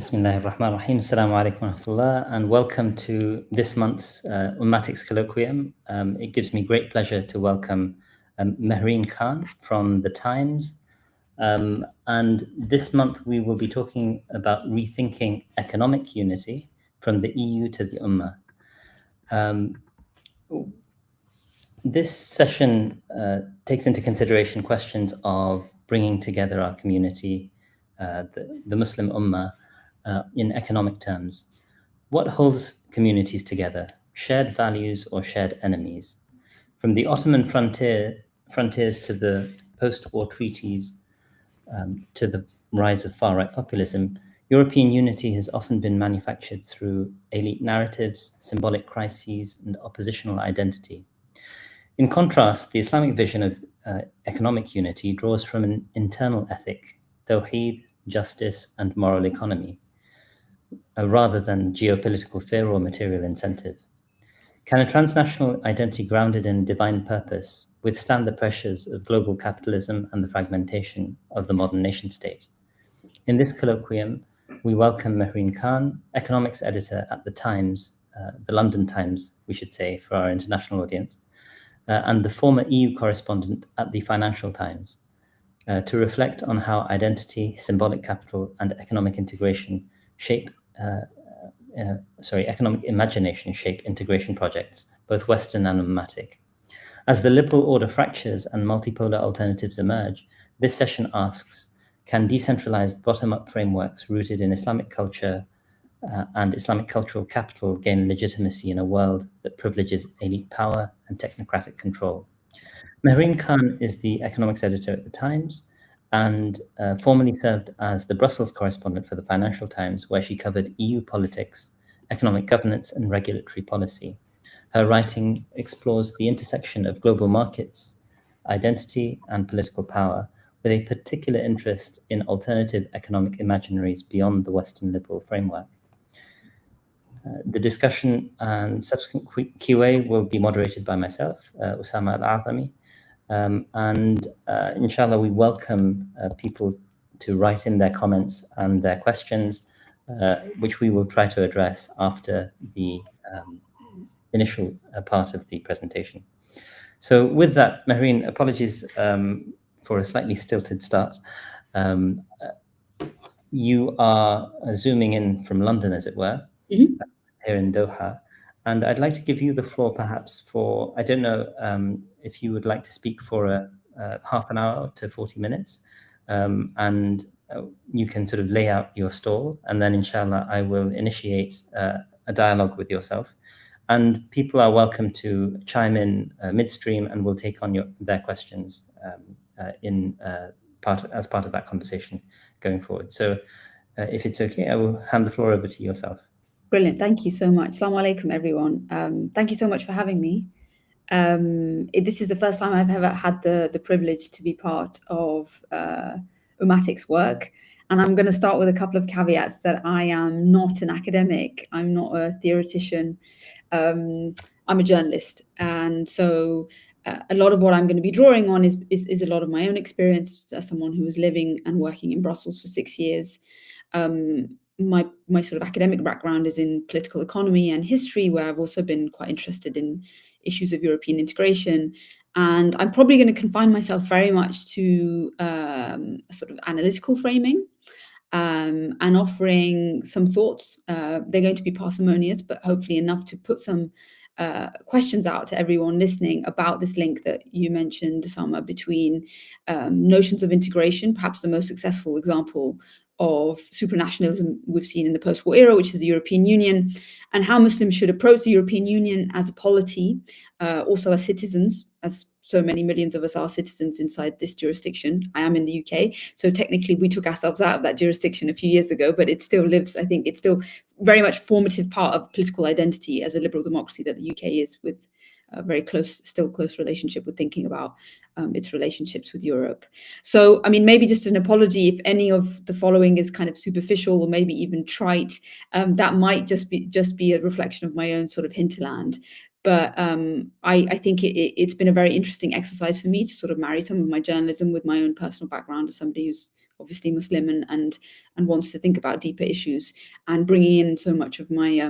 Bismillah ar-Rahman ar-Rahim. Assalamu alaikum wa rahmatullah, and welcome to this month's Ummatics Colloquium. It gives me great pleasure to welcome Mehreen Khan from The Times. And this month we will be talking about rethinking economic unity from the EU to the Umma. This session takes into consideration questions of bringing together our community, the Muslim Ummah, in economic terms. What holds communities together? Shared values or shared enemies? From the Ottoman frontiers to the post-war treaties, to the rise of far-right populism, European unity has often been manufactured through elite narratives, symbolic crises, and oppositional identity. In contrast, the Islamic vision of economic unity draws from an internal ethic, tawḥīd, justice, and moral economy, rather than geopolitical fear or material incentive. Can a transnational identity grounded in divine purpose withstand the pressures of global capitalism and the fragmentation of the modern nation state? In this colloquium, we welcome Mehreen Khan, economics editor at The Times, the London Times, we should say, for our international audience, and the former EU correspondent at the Financial Times, to reflect on how identity, symbolic capital, and economic integration economic imagination shape integration projects, both Western and Ummatic. As the liberal order fractures and multipolar alternatives emerge, this session asks, can decentralized bottom-up frameworks rooted in Islamic culture and Islamic cultural capital gain legitimacy in a world that privileges elite power and technocratic control? Mehreen Khan is the economics editor at The Times and formerly served as the Brussels correspondent for the Financial Times, where she covered EU politics, economic governance, and regulatory policy. Her writing explores the intersection of global markets, identity, and political power, with a particular interest in alternative economic imaginaries beyond the Western liberal framework. The discussion and subsequent QA will be moderated by myself, Usama Al-Azami, and inshallah, we welcome people to write in their comments and their questions, which we will try to address after the initial part of the presentation. So with that, Mehreen, apologies for a slightly stilted start. You are zooming in from London, as it were, here in Doha. And I'd like to give you the floor perhaps for, I don't know if you would like to speak for half an hour to 40 minutes, and you can sort of lay out your stall, and then inshallah I will initiate a dialogue with yourself. And people are welcome to chime in midstream, and we'll take on their questions as part of that conversation going forward. So if it's okay, I will hand the floor over to yourself. Brilliant. Thank you so much. Assalamu alaikum, everyone. Thank you so much for having me. This is the first time I've ever had the privilege to be part of Ummatic's work. And I'm going to start with a couple of caveats that I am not an academic. I'm not a theoretician. I'm a journalist. And so a lot of what I'm going to be drawing on is a lot of my own experience as someone who was living and working in Brussels for 6 years. My sort of academic background is in political economy and history, where I've also been quite interested in issues of European integration. And I'm probably going to confine myself very much to a sort of analytical framing and offering some thoughts. They're going to be parsimonious, but hopefully enough to put some questions out to everyone listening about this link that you mentioned, Osama, between notions of integration, perhaps the most successful example of supranationalism we've seen in the post-war era, which is the European Union, and how Muslims should approach the European Union as a polity, also as citizens, as so many millions of us are citizens inside this jurisdiction. I am in the UK, so technically we took ourselves out of that jurisdiction a few years ago, but it still lives, I think it's still very much formative part of political identity as a liberal democracy that the UK is, with a very still close relationship with thinking about its relationships with Europe. So, I mean, maybe just an apology if any of the following is kind of superficial or maybe even trite. That might just be a reflection of my own sort of hinterland. But I think it's been a very interesting exercise for me to sort of marry some of my journalism with my own personal background as somebody who's obviously Muslim and wants to think about deeper issues, and bringing in so much of my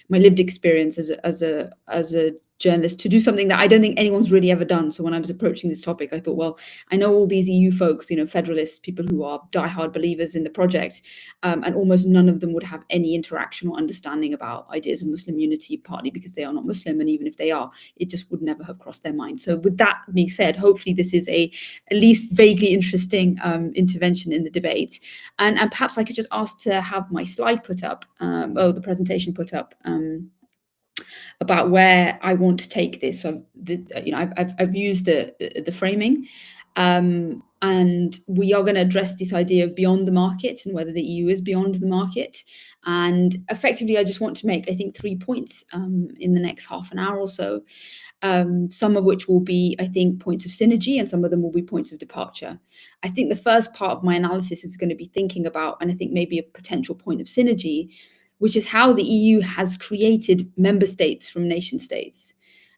my lived experience as a journalist to do something that I don't think anyone's really ever done. So when I was approaching this topic, I thought, well, I know all these EU folks, federalists, people who are diehard believers in the project, and almost none of them would have any interaction or understanding about ideas of Muslim unity, partly because they are not Muslim, and even if they are, it just would never have crossed their mind. So with that being said, hopefully this is at least vaguely interesting intervention in the debate. And perhaps I could just ask to have my slide put up, the presentation put up, about where I want to take this. So, I've used the framing, and we are going to address this idea of beyond the market and whether the EU is beyond the market. And effectively, I just want to make, I think, 3 points in the next half an hour or so. Some of which will be, I think, points of synergy, and some of them will be points of departure. I think the first part of my analysis is going to be thinking about, and I think maybe a potential point of synergy, which is how the EU has created member states from nation states.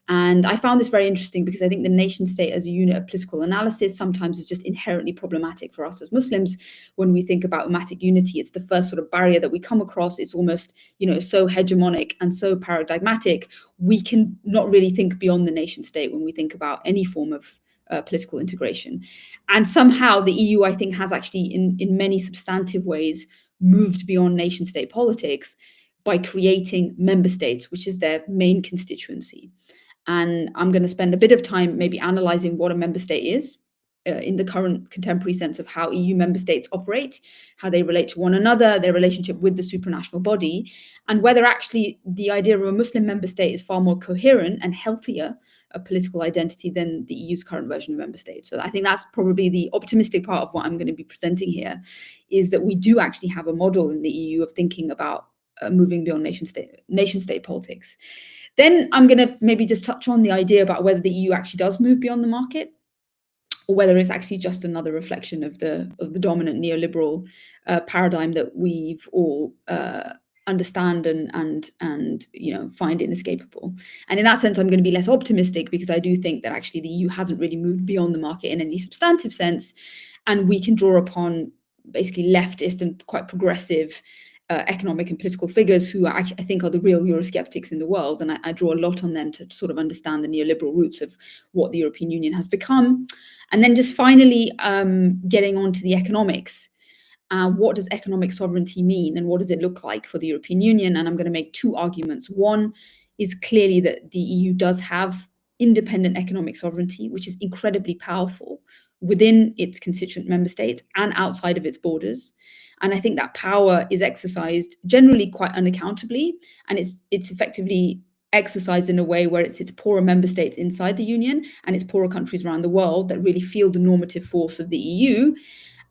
And I found this very interesting because I think the nation state as a unit of political analysis sometimes is just inherently problematic for us as Muslims. When we think about ummatic unity, it's the first sort of barrier that we come across. It's almost, so hegemonic and so paradigmatic. We can not really think beyond the nation state when we think about any form of political integration. And somehow the EU, I think, has actually in many substantive ways moved beyond nation state politics by creating member states, which is their main constituency. And I'm going to spend a bit of time maybe analyzing what a member state is in the current contemporary sense of how EU member states operate, how they relate to one another, their relationship with the supranational body, and whether actually the idea of a Muslim member state is far more coherent and healthier a political identity than the EU's current version of member states. So I think that's probably the optimistic part of what I'm going to be presenting here, is that we do actually have a model in the EU of thinking about moving beyond nation state politics. Then I'm going to maybe just touch on the idea about whether the EU actually does move beyond the market, or whether it's actually just another reflection of the dominant neoliberal paradigm that we've all understand and find inescapable. And in that sense, I'm going to be less optimistic, because I do think that actually the EU hasn't really moved beyond the market in any substantive sense, and we can draw upon basically leftist and quite progressive economic and political figures who I think are the real Eurosceptics in the world. And I draw a lot on them to sort of understand the neoliberal roots of what the European Union has become. And then just finally getting on to the economics. What does economic sovereignty mean, and what does it look like for the European Union? And I'm going to make two arguments. One is clearly that the EU does have independent economic sovereignty, which is incredibly powerful within its constituent member states and outside of its borders. And I think that power is exercised generally quite unaccountably, and it's effectively exercised in a way where it's poorer member states inside the Union and it's poorer countries around the world that really feel the normative force of the EU.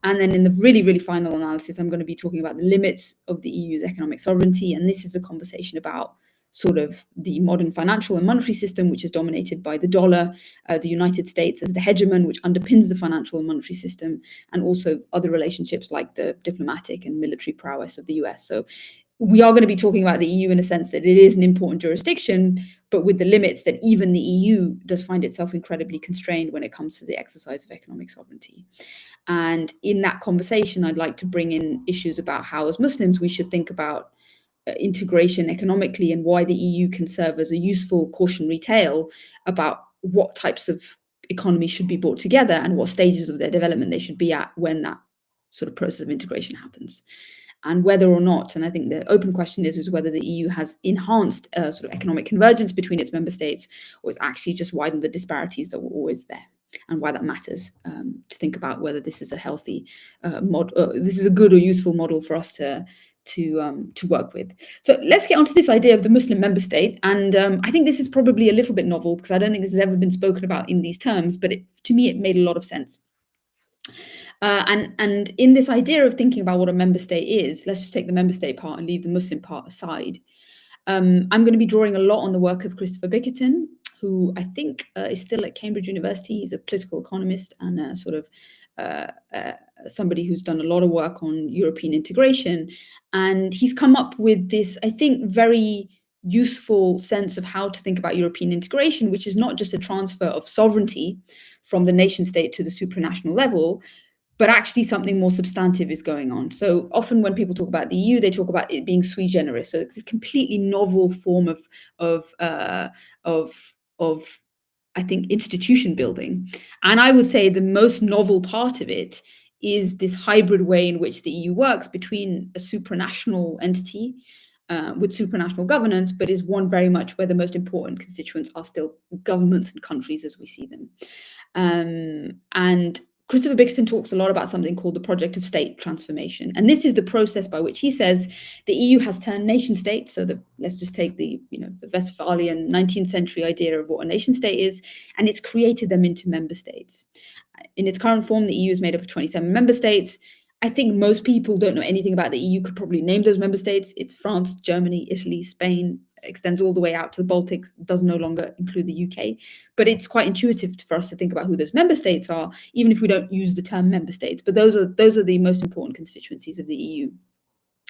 And then in the really, really final analysis, I'm going to be talking about the limits of the EU's economic sovereignty. And this is a conversation about sort of the modern financial and monetary system, which is dominated by the dollar, the United States as the hegemon, which underpins the financial and monetary system, and also other relationships like the diplomatic and military prowess of the US. So we are going to be talking about the EU in a sense that it is an important jurisdiction, but with the limits that even the EU does find itself incredibly constrained when it comes to the exercise of economic sovereignty. And in that conversation, I'd like to bring in issues about how, as Muslims, we should think about integration economically, and why the EU can serve as a useful cautionary tale about what types of economies should be brought together and what stages of their development they should be at when that sort of process of integration happens. And whether or not, and I think the open question is whether the EU has enhanced sort of economic convergence between its member states, or it's actually just widened the disparities that were always there, and why that matters to think about whether this is a healthy this is a good or useful model for us to work with. So let's get onto this idea of the Muslim member state. And I think this is probably a little bit novel, because I don't think this has ever been spoken about in these terms, but to me, it made a lot of sense. And in this idea of thinking about what a member state is, let's just take the member state part and leave the Muslim part aside. I'm going to be drawing a lot on the work of Christopher Bickerton, who I think is still at Cambridge University. He's a political economist and sort of somebody who's done a lot of work on European integration. And he's come up with this, I think, very useful sense of how to think about European integration, which is not just a transfer of sovereignty from the nation state to the supranational level, but actually something more substantive is going on. So often when people talk about the EU, they talk about it being sui generis. So it's a completely novel form of I think institution building. And I would say the most novel part of it is this hybrid way in which the EU works between a supranational entity with supranational governance, but is one very much where the most important constituents are still governments and countries as we see them. And Christopher Bickerton talks a lot about something called the project of state transformation. And this is the process by which he says the EU has turned nation states. So let's just take the Westphalian 19th century idea of what a nation state is, and it's created them into member states. In its current form, the EU is made up of 27 member states. I think most people don't know anything about the EU could probably name those member states. It's France, Germany, Italy, Spain, extends all the way out to the Baltics, does no longer include the UK. But it's quite intuitive for us to think about who those member states are, even if we don't use the term member states. But those are the most important constituencies of the EU.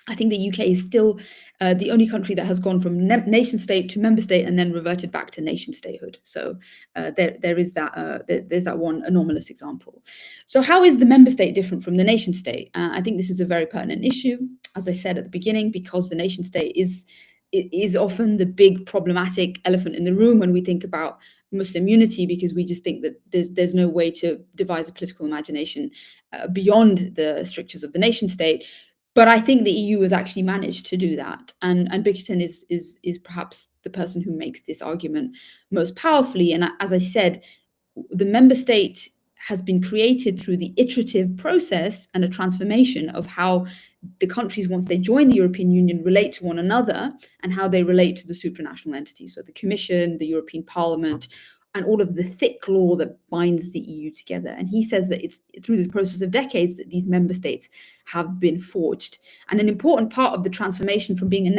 I think the UK is still the only country that has gone from nation state to member state and then reverted back to nation statehood. So there is that there's that one anomalous example. So how is the member state different from the nation state? I think this is a very pertinent issue, as I said at the beginning, because the nation state is often the big problematic elephant in the room when we think about Muslim unity, because we just think that there's no way to devise a political imagination beyond the strictures of the nation state. But I think the EU has actually managed to do that, and Bickerton is perhaps the person who makes this argument most powerfully. And as I said, the member state has been created through the iterative process and a transformation of how the countries, once they join the European Union, relate to one another and how they relate to the supranational entities. So the Commission, the European Parliament, and all of the thick law that binds the EU together. And he says that it's through this process of decades that these member states have been forged. And an important part of the transformation from being a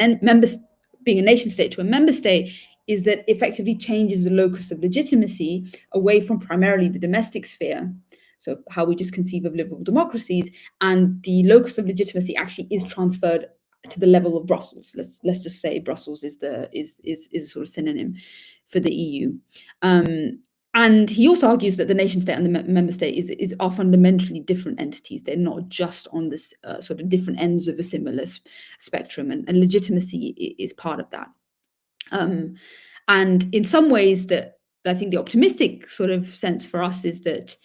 nation state to a member state is that effectively changes the locus of legitimacy away from primarily the domestic sphere, so how we just conceive of liberal democracies, and the locus of legitimacy actually is transferred to the level of Brussels. Let's just say Brussels is a sort of synonym for the EU. And he also argues that the nation state and the member state are fundamentally different entities. They're not just on this sort of different ends of a similar spectrum, and legitimacy is part of that. And in some ways, that I think the optimistic sort of sense for us is that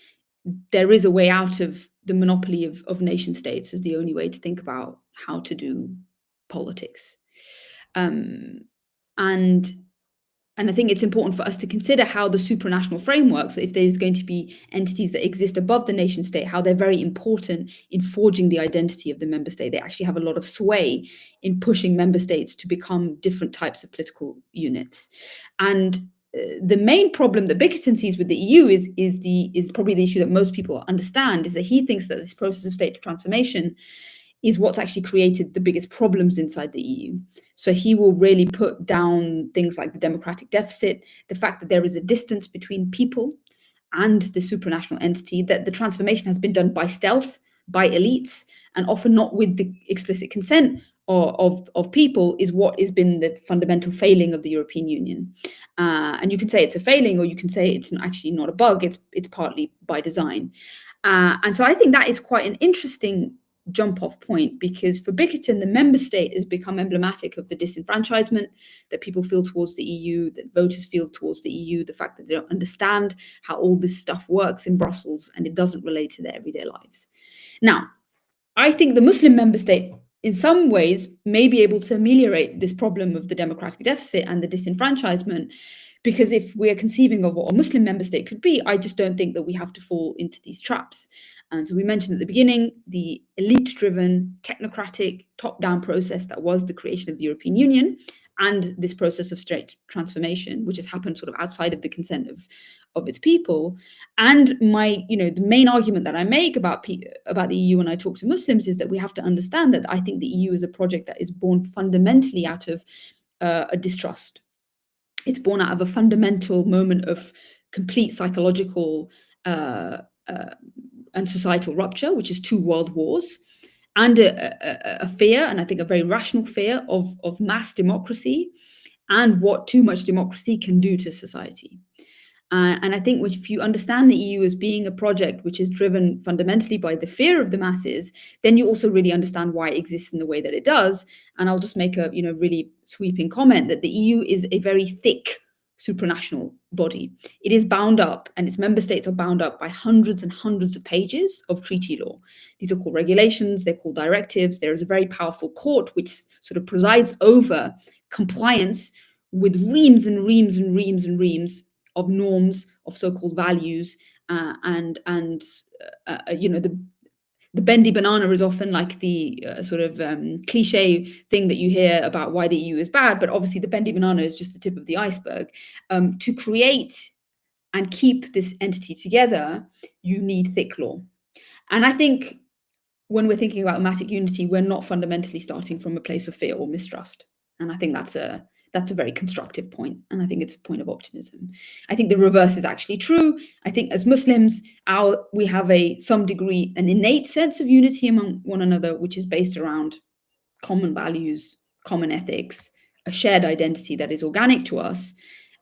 there is a way out of the monopoly of nation states as the only way to think about how to do politics. And I think it's important for us to consider how the supranational framework, so if there's going to be entities that exist above the nation state, how they're very important in forging the identity of the member state. They actually have a lot of sway in pushing member states to become different types of political units. And the main problem that Bickerton sees with the EU is probably the issue that most people understand, is that he thinks that this process of state transformation is what's actually created the biggest problems inside the EU. So he will really put down things like the democratic deficit, the fact that there is a distance between people and the supranational entity, that the transformation has been done by stealth, by elites, and often not with the explicit consent of people, is what has been the fundamental failing of the European Union. And you can say it's a failing, or you can say it's actually not a bug, it's partly by design. And so I think that is quite an interesting jump-off point, because for Bickerton, the member state has become emblematic of the disenfranchisement that people feel towards the EU, that voters feel towards the EU, the fact that they don't understand how all this stuff works in Brussels and it doesn't relate to their everyday lives. Now, I think the Muslim member state in some ways may be able to ameliorate this problem of the democratic deficit and the disenfranchisement, because if we're conceiving of what a Muslim member state could be, I just don't think that we have to fall into these traps. And so we mentioned at the beginning, the elite-driven, technocratic, top-down process that was the creation of the European Union, and this process of state transformation, which has happened sort of outside of the consent of its people. And the main argument that I make about the EU when I talk to Muslims is that we have to understand that I think the EU is a project that is born fundamentally out of a distrust. It's born out of a fundamental moment of complete psychological and societal rupture, which is 2 world wars, and a fear, and I think a very rational fear of mass democracy and what too much democracy can do to society. And I think if you understand the EU as being a project which is driven fundamentally by the fear of the masses, then you also really understand why it exists in the way that it does. And I'll just make a really sweeping comment that the EU is a very thick supranational body. It is bound up, and its member states are bound up by hundreds and hundreds of pages of treaty law. These are called regulations, they're called directives. There is a very powerful court which sort of presides over compliance with reams and reams and reams and reams of norms, of so-called values, and the bendy banana is often like the cliche thing that you hear about why the EU is bad, but obviously the bendy banana is just the tip of the iceberg. To create and keep this entity together, you need thick law. And I think when we're thinking about ummatic unity, we're not fundamentally starting from a place of fear or mistrust. And I think that's a very constructive point. And I think it's a point of optimism. I think the reverse is actually true. I think as Muslims, we have some degree, an innate sense of unity among one another, which is based around common values, common ethics, a shared identity that is organic to us.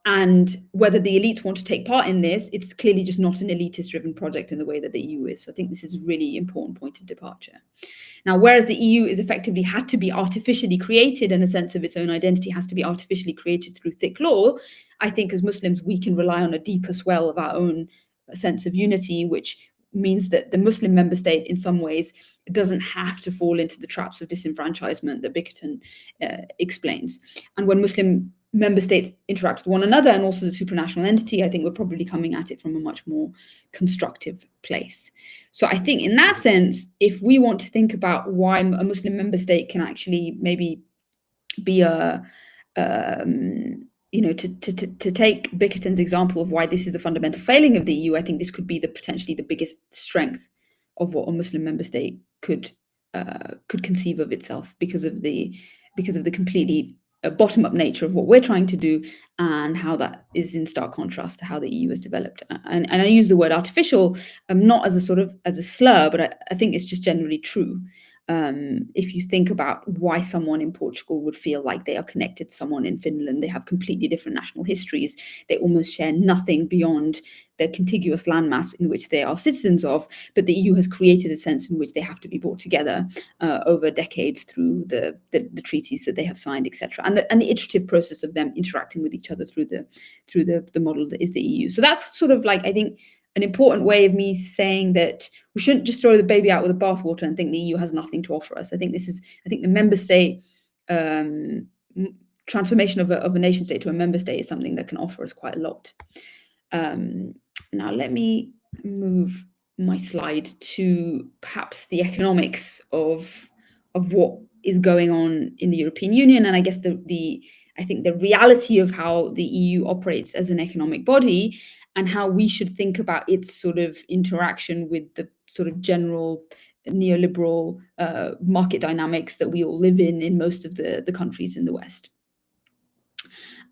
And whether the elites want to take part in this, it's clearly just not an elitist-driven project in the way that the EU is. So I think this is a really important point of departure. Now, whereas the EU is effectively had to be artificially created, and a sense of its own identity has to be artificially created through thick law, I think as Muslims, we can rely on a deeper swell of our own sense of unity, which means that the Muslim member state in some ways doesn't have to fall into the traps of disenfranchisement that Bickerton explains. And when Muslim member states interact with one another and also the supranational entity, I think we're probably coming at it from a much more constructive place. So I think in that sense, if we want to think about why a Muslim member state can actually maybe be to take Bickerton's example of why this is the fundamental failing of the EU, I think this could be potentially the biggest strength of what a Muslim member state could conceive of itself, because of the completely bottom-up nature of what we're trying to do, and how that is in stark contrast to how the EU has developed. And I use the word artificial not as a slur, but I think it's just generally true. If you think about why someone in Portugal would feel like they are connected to someone in Finland, they have completely different national histories. They almost share nothing beyond the contiguous landmass in which they are citizens of, but the EU has created a sense in which they have to be brought together over decades through the treaties that they have signed, etc., and the iterative process of them interacting with each other through the model that is the EU. So that's sort of like, I think, an important way of me saying that we shouldn't just throw the baby out with the bathwater and think the EU has nothing to offer us. I think the member state transformation of a nation state to a member state is something that can offer us quite a lot. Now let me move my slide to perhaps the economics of what is going on in the European Union, and I guess I think the reality of how the EU operates as an economic body, and how we should think about its sort of interaction with the sort of general neoliberal market dynamics that we all live in most of the countries in the West.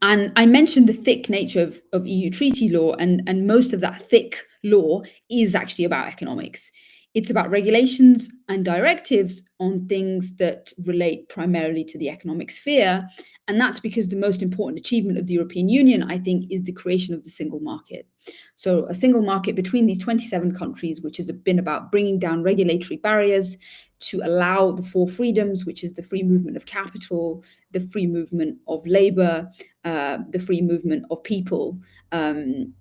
And I mentioned the thick nature of EU treaty law, and most of that thick law is actually about economics. It's about regulations and directives on things that relate primarily to the economic sphere. And that's because the most important achievement of the European Union, I think, is the creation of the single market. So a single market between these 27 countries, which has been about bringing down regulatory barriers to allow the four freedoms, which is the free movement of capital, the free movement of labor, the free movement of people. And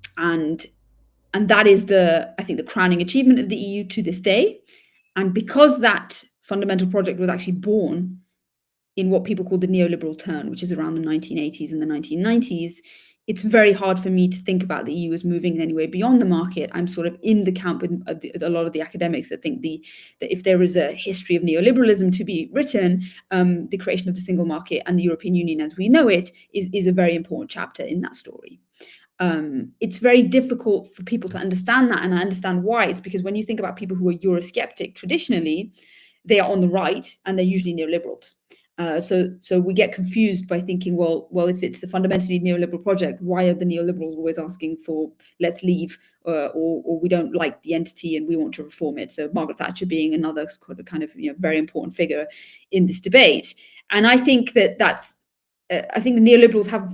that is I think the crowning achievement of the EU to this day. And because that fundamental project was actually born in what people call the neoliberal turn, which is around the 1980s and the 1990s, it's very hard for me to think about the EU as moving in any way beyond the market. I'm sort of in the camp with a lot of the academics that think that if there is a history of neoliberalism to be written, the creation of the single market and the European Union as we know it is a very important chapter in that story. It's very difficult for people to understand that, and I understand why. It's because when you think about people who are Eurosceptic traditionally, they are on the right and they're usually neoliberals. So we get confused by thinking, well, if it's a fundamentally neoliberal project, why are the neoliberals always asking for let's leave, or we don't like the entity and we want to reform it? So Margaret Thatcher being another kind of very important figure in this debate. And I think I think the neoliberals have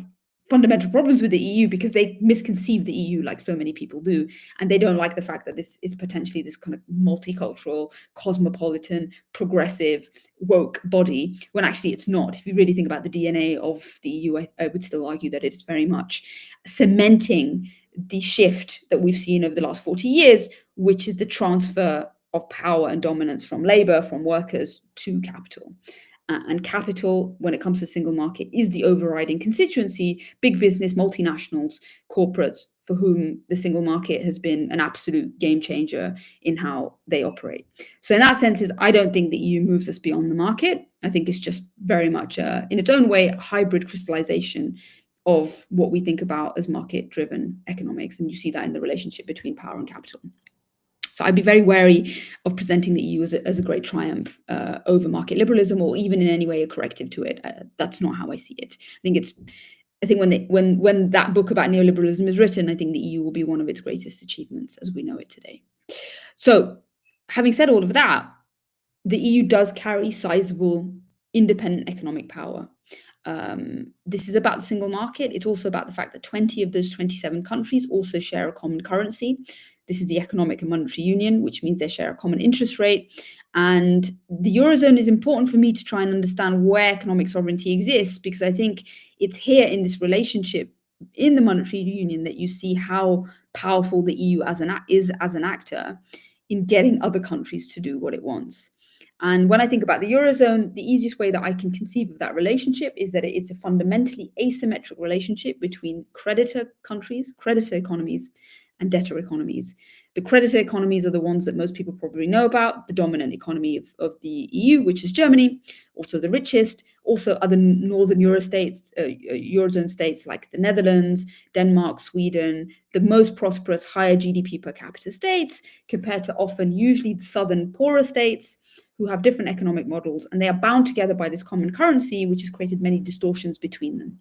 fundamental problems with the EU because they misconceive the EU like so many people do. And they don't like the fact that this is potentially this kind of multicultural, cosmopolitan, progressive, woke body, when actually it's not. If you really think about the DNA of the EU, I would still argue that it's very much cementing the shift that we've seen over the last 40 years, which is the transfer of power and dominance from labor, from workers to capital. And capital, when it comes to single market, is the overriding constituency. Big business, multinationals, corporates, for whom the single market has been an absolute game changer in how they operate. So in that sense, I don't think the EU moves us beyond the market. I think it's just very much, in its own way, a hybrid crystallization of what we think about as market-driven economics. And you see that in the relationship between power and capital. So I'd be very wary of presenting the EU as a great triumph over market liberalism, or even in any way a corrective to it. That's not how I see it. I think when that book about neoliberalism is written, I think the EU will be one of its greatest achievements as we know it today. So, having said all of that, the EU does carry sizable independent economic power. This is about the single market. It's also about the fact that 20 of those 27 countries also share a common currency. This is the Economic and Monetary Union, which means they share a common interest rate. And the Eurozone is important for me to try and understand where economic sovereignty exists, because I think it's here in this relationship in the Monetary Union that you see how powerful the EU is as an actor in getting other countries to do what it wants. And when I think about the Eurozone, the easiest way that I can conceive of that relationship is that it's a fundamentally asymmetric relationship between creditor countries, creditor economies, and debtor economies. The creditor economies are the ones that most people probably know about, the dominant economy of the EU, which is Germany, also the richest, also other northern Eurozone states like the Netherlands, Denmark, Sweden, the most prosperous, higher GDP per capita states, compared to often usually the southern poorer states who have different economic models, and they are bound together by this common currency, which has created many distortions between them.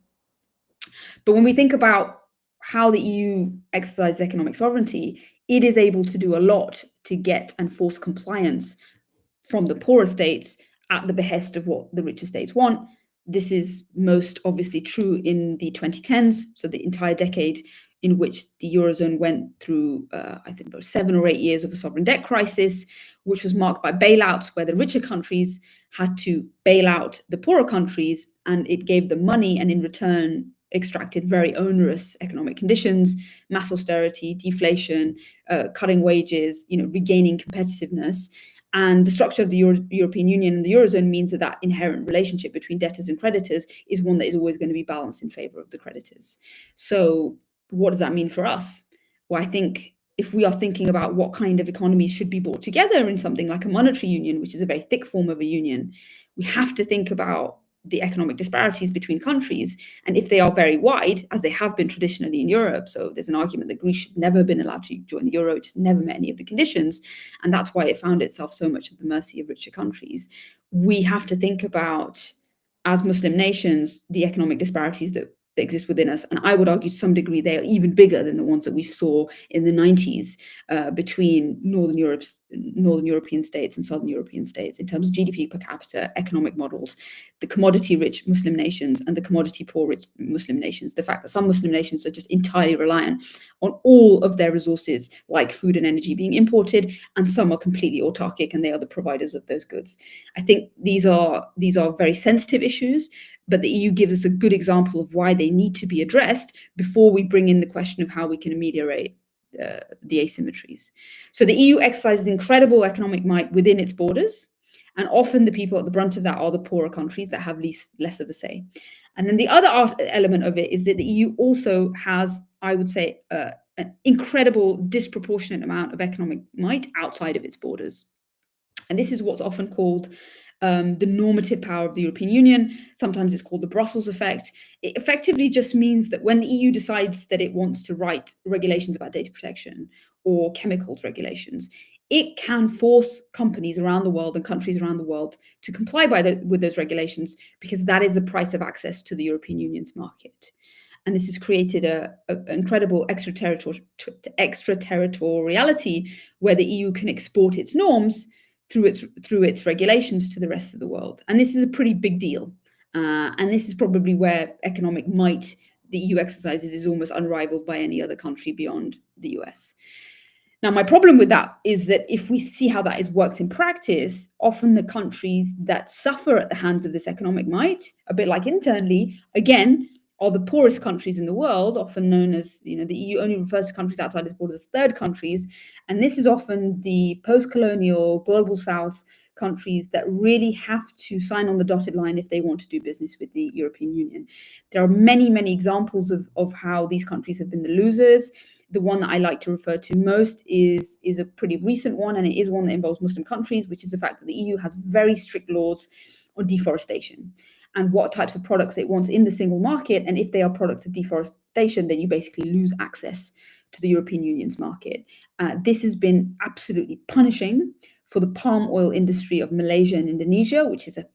But when we think about how the EU exercises economic sovereignty, it is able to do a lot to get and force compliance from the poorer states at the behest of what the richer states want. This is most obviously true in the 2010s, so the entire decade in which the Eurozone went through, I think, about 7 or 8 years of a sovereign debt crisis, which was marked by bailouts where the richer countries had to bail out the poorer countries, and it gave them money, and in return extracted very onerous economic conditions, mass austerity, deflation, cutting wages, regaining competitiveness. And the structure of the European Union and the Eurozone means that inherent relationship between debtors and creditors is one that is always going to be balanced in favor of the creditors. So what does that mean for us? Well, I think if we are thinking about what kind of economies should be brought together in something like a monetary union, which is a very thick form of a union, we have to think about the economic disparities between countries. And if they are very wide, as they have been traditionally in Europe, so there's an argument that Greece should never have been allowed to join the euro, it just never met any of the conditions. And that's why it found itself so much at the mercy of richer countries. We have to think about, as Muslim nations, the economic disparities that exist within us. And I would argue to some degree they are even bigger than the ones that we saw in the 90s between Northern European states and Southern European states in terms of GDP per capita, economic models, the commodity-rich Muslim nations and the commodity-poor rich Muslim nations. The fact that some Muslim nations are just entirely reliant on all of their resources, like food and energy, being imported, and some are completely autarkic and they are the providers of those goods. I think these are very sensitive issues, but the EU gives us a good example of why they need to be addressed before we bring in the question of how we can ameliorate the asymmetries. So the EU exercises incredible economic might within its borders, and often the people at the brunt of that are the poorer countries that have less of a say. And then the other element of it is that the EU also has, I would say, an incredible disproportionate amount of economic might outside of its borders. And this is what's often called the normative power of the European Union. Sometimes it's called the Brussels effect. It effectively just means that when the EU decides that it wants to write regulations about data protection or chemicals regulations, it can force companies around the world and countries around the world to comply with those regulations, because that is the price of access to the European Union's market. And this has created an incredible extraterritoriality where the EU can export its norms through its regulations to the rest of the world. And this is a pretty big deal. And this is probably where economic might the EU exercises is almost unrivaled by any other country beyond the US. Now, my problem with that is that if we see how that works in practice, often the countries that suffer at the hands of this economic might, a bit like internally, again, are the poorest countries in the world, often known as, the EU only refers to countries outside its borders as third countries. And this is often the post-colonial global south countries that really have to sign on the dotted line if they want to do business with the European Union. There are many, many examples of how these countries have been the losers. The one that I like to refer to most is a pretty recent one, and it is one that involves Muslim countries, which is the fact that the EU has very strict laws on deforestation and what types of products it wants in the single market. And if they are products of deforestation, then you basically lose access to the European Union's market. This has been absolutely punishing for the palm oil industry of Malaysia and Indonesia, which is an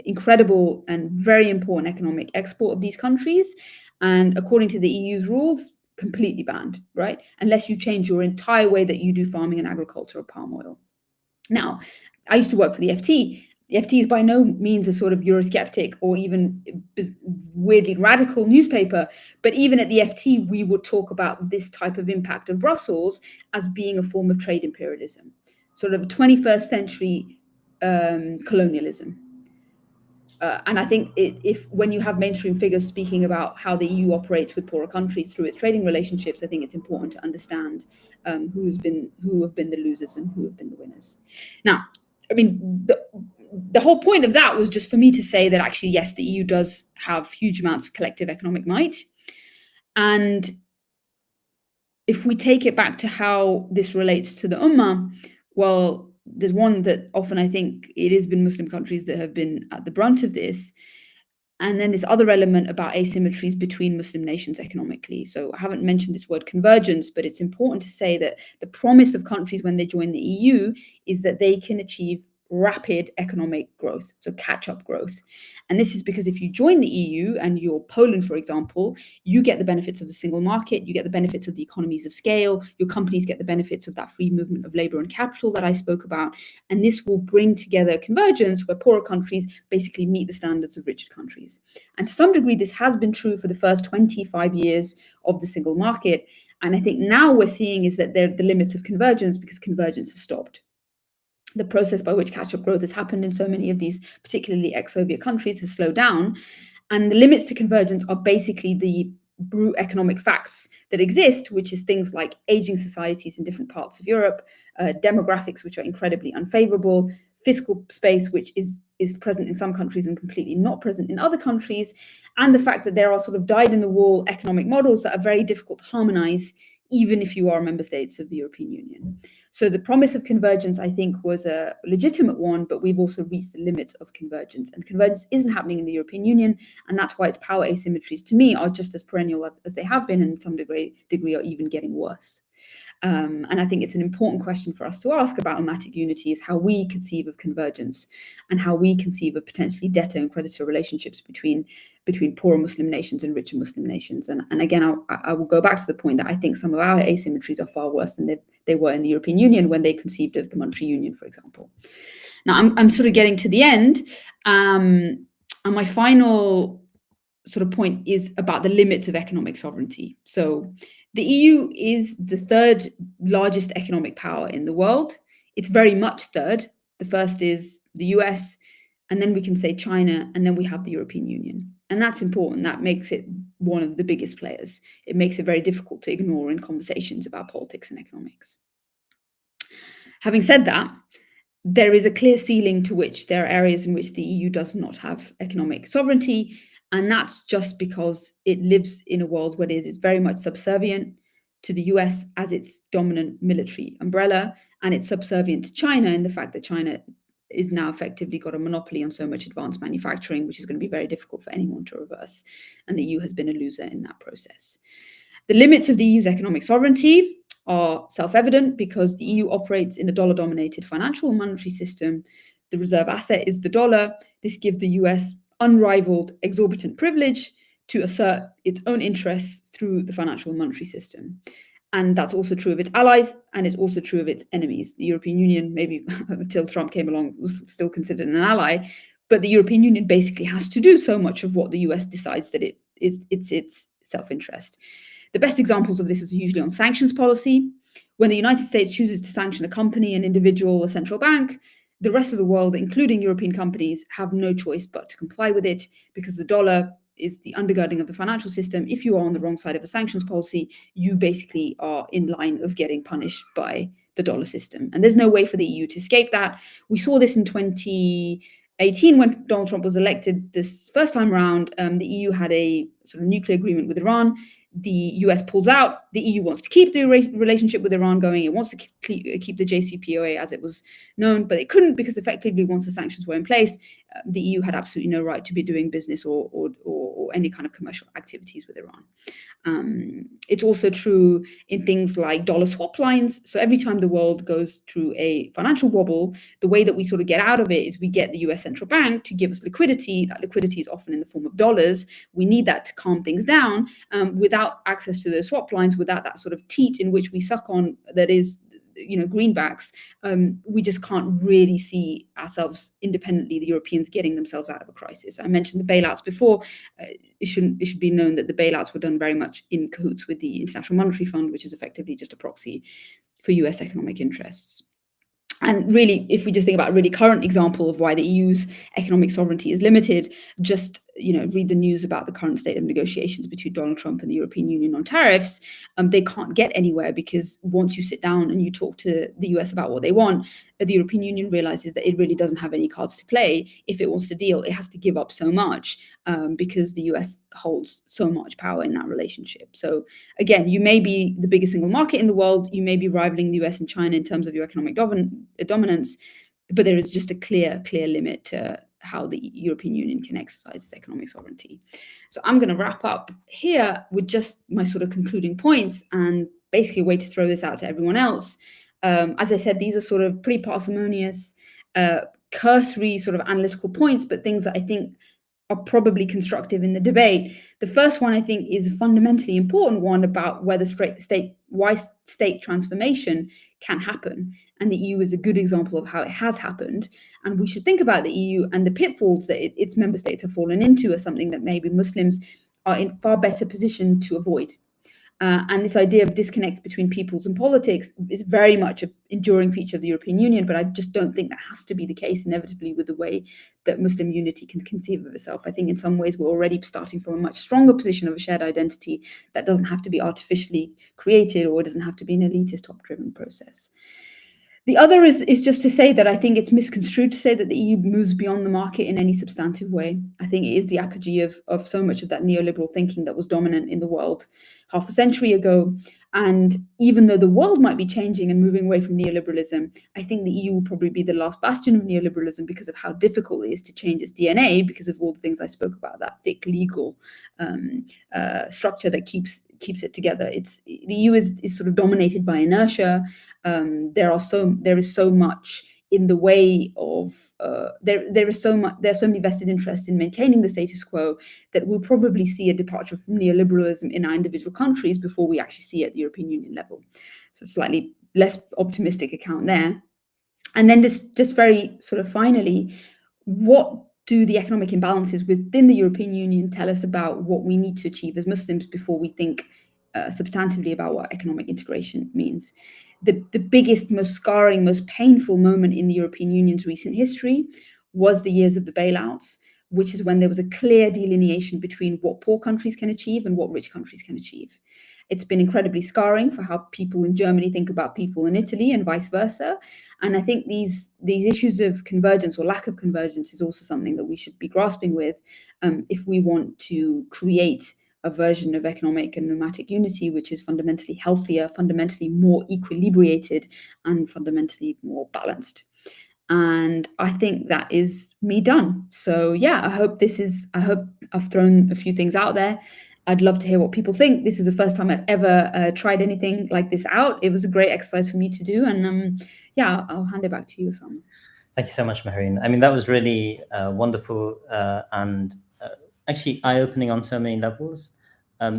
incredible and very important economic export of these countries. And according to the EU's rules, completely banned, right? Unless you change your entire way that you do farming and agriculture of palm oil. Now, I used to work for the FT. The FT is by no means a sort of Eurosceptic or even weirdly radical newspaper, but even at the FT, we would talk about this type of impact of Brussels as being a form of trade imperialism, sort of 21st century colonialism. And I think if when you have mainstream figures speaking about how the EU operates with poorer countries through its trading relationships, I think it's important to understand who have been the losers and who have been the winners. Now, I mean, the whole point of that was just for me to say that actually, yes, the EU does have huge amounts of collective economic might. And if we take it back to how this relates to the Ummah, well, there's one that often I think it has been Muslim countries that have been at the brunt of this. And then this other element about asymmetries between Muslim nations economically. So I haven't mentioned this word convergence, but it's important to say that the promise of countries when they join the EU is that they can achieve rapid economic growth, so catch-up growth. And this is because if you join the EU and you're Poland, for example, you get the benefits of the single market, you get the benefits of the economies of scale, your companies get the benefits of that free movement of labor and capital that I spoke about. And this will bring together convergence where poorer countries basically meet the standards of richer countries. And to some degree, this has been true for the first 25 years of the single market. And I think now we're seeing is that they're the limits of convergence because convergence has stopped. The process by which catch-up growth has happened in so many of these, particularly ex-Soviet countries, has slowed down. And the limits to convergence are basically the brute economic facts that exist, which is things like aging societies in different parts of Europe, demographics which are incredibly unfavorable, fiscal space which is present in some countries and completely not present in other countries, and the fact that there are sort of dyed-in-the-wool economic models that are very difficult to harmonize even if you are member states of the European Union. So the promise of convergence, I think, was a legitimate one, but we've also reached the limits of convergence. And convergence isn't happening in the European Union, and that's why its power asymmetries, to me, are just as perennial as they have been, and in some degree are even getting worse. And I think it's an important question for us to ask about ummatic unity is how we conceive of convergence and how we conceive of potentially debtor and creditor relationships between poorer Muslim nations and richer Muslim nations. And again, I will go back to the point that I think some of our asymmetries are far worse than they were in the European Union when they conceived of the monetary union, for example. Now, I'm sort of getting to the end. And my final sort of point is about the limits of economic sovereignty. So the EU is the third largest economic power in the world. It's very much third. The first is the US, and then we can say China, and then we have the European Union. And that's important. That makes it one of the biggest players. It makes it very difficult to ignore in conversations about politics and economics. Having said that, there is a clear ceiling to which there are areas in which the EU does not have economic sovereignty. And that's just because it lives in a world where it is very much subservient to the US as its dominant military umbrella. And it's subservient to China in the fact that China is now effectively got a monopoly on so much advanced manufacturing, which is going to be very difficult for anyone to reverse. And the EU has been a loser in that process. The limits of the EU's economic sovereignty are self-evident because the EU operates in a dollar-dominated financial and monetary system. The reserve asset is the dollar. This gives the US unrivaled, exorbitant privilege to assert its own interests through the financial and monetary system. And that's also true of its allies, and it's also true of its enemies. The European Union, maybe until Trump came along, was still considered an ally, but the European Union basically has to do so much of what the US decides that it its self-interest. The best examples of this is usually on sanctions policy. When the United States chooses to sanction a company, an individual, a central bank, the rest of the world, including European companies, have no choice but to comply with it, because the dollar is the undergirding of the financial system. If you are on the wrong side of a sanctions policy, you basically are in line of getting punished by the dollar system. And there's no way for the EU to escape that. We saw this in 2018 when Donald Trump was elected this first time around. The EU had a sort of nuclear agreement with Iran. The US pulls out. The EU wants to keep the relationship with Iran going. It wants to keep the JCPOA as it was known, but it couldn't, because effectively once the sanctions were in place, the EU had absolutely no right to be doing business or any kind of commercial activities with Iran. It's also true in things like dollar swap lines. So every time the world goes through a financial wobble, the way that we sort of get out of it is we get the US central bank to give us liquidity. That liquidity is often in the form of dollars. We need that to calm things down. Without access to the swap lines, without that sort of teat in which we suck on, that is, greenbacks, we just can't really see ourselves independently, the Europeans, getting themselves out of a crisis. I mentioned the bailouts before. It should be known that the bailouts were done very much in cahoots with the International Monetary Fund, which is effectively just a proxy for US economic interests. And really, if we just think about a really current example of why the EU's economic sovereignty is limited, just read the news about the current state of negotiations between Donald Trump and the European Union on tariffs. They can't get anywhere, because once you sit down and you talk to the US about what they want, the European Union realizes that it really doesn't have any cards to play. If it wants to deal, it has to give up so much, because the US holds so much power in that relationship. So again, you may be the biggest single market in the world, you may be rivaling the US and China in terms of your economic dominance, but there is just a clear limit to how the European Union can exercise its economic sovereignty. So I'm going to wrap up here with just my sort of concluding points, and basically a way to throw this out to everyone else. As I said, these are sort of pretty parsimonious, cursory sort of analytical points, but things that I think are probably constructive in the debate. The first one, I think, is a fundamentally important one about whether why state transformation can happen. And the EU is a good example of how it has happened. And we should think about the EU and the pitfalls that its member states have fallen into as something that maybe Muslims are in far better position to avoid. And this idea of disconnect between peoples and politics is very much an enduring feature of the European Union, but I just don't think that has to be the case inevitably with the way that Muslim unity can conceive of itself. I think in some ways we're already starting from a much stronger position of a shared identity that doesn't have to be artificially created, or it doesn't have to be an elitist, top-driven process. The other is just to say that I think it's misconstrued to say that the EU moves beyond the market in any substantive way. I think it is the apogee of so much of that neoliberal thinking that was dominant in the world half a century ago. And even though the world might be changing and moving away from neoliberalism, I think the EU will probably be the last bastion of neoliberalism because of how difficult it is to change its DNA, because of all the things I spoke about, that thick legal structure that keeps it together. The EU is sort of dominated by inertia. There is so much in the way of there are so many vested interests in maintaining the status quo that we'll probably see a departure from neoliberalism in our individual countries before we actually see it at the European Union level. So slightly less optimistic account there. And then just very sort of finally, what do the economic imbalances within the European Union tell us about what we need to achieve as Muslims before we think substantively about what economic integration means? The biggest, most scarring, most painful moment in the European Union's recent history was the years of the bailouts, which is when there was a clear delineation between what poor countries can achieve and what rich countries can achieve. It's been incredibly scarring for how people in Germany think about people in Italy and vice versa. And I think these issues of convergence or lack of convergence is also something that we should be grasping with if we want to create a version of economic and nomadic unity, which is fundamentally healthier, fundamentally more equilibrated, and fundamentally more balanced. And I think that is me done. So yeah, I hope I've thrown a few things out there. I'd love to hear what people think. This is the first time I've ever tried anything like this out. It was a great exercise for me to do. And yeah, I'll hand it back to you, Osama. Thank you so much, Mehreen. I mean, that was really wonderful and actually eye-opening on so many levels.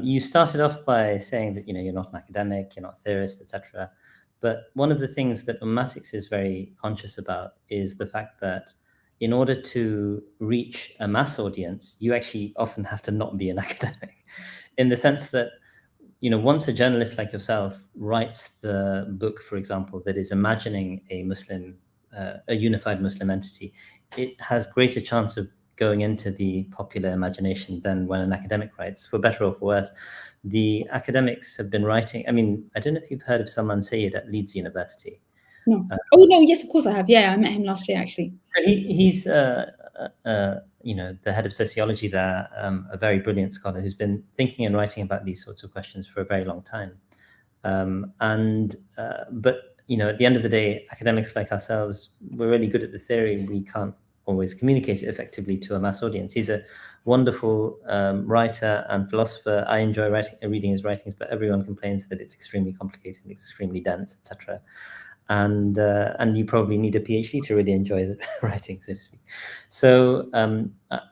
You started off by saying that you're not an academic, you're not a theorist, etc. But one of the things that Ummatics is very conscious about is the fact that in order to reach a mass audience, you actually often have to not be an academic, in the sense that, once a journalist like yourself writes the book, for example, that is imagining a unified Muslim entity, it has greater chance of going into the popular imagination than when an academic writes, for better or for worse. The academics have been writing. I mean, I don't know if you've heard of Salman Sayed at Leeds University. No. Oh no, yes, of course I have. Yeah, I met him last year actually. So he's the head of sociology there, a very brilliant scholar who's been thinking and writing about these sorts of questions for a very long time. But at the end of the day, academics like ourselves, we're really good at the theory. We can't always communicate it effectively to a mass audience. He's a wonderful writer and philosopher. I enjoy reading his writings, but everyone complains that it's extremely complicated, extremely dense, etc. And you probably need a PhD to really enjoy the writing, so to speak. So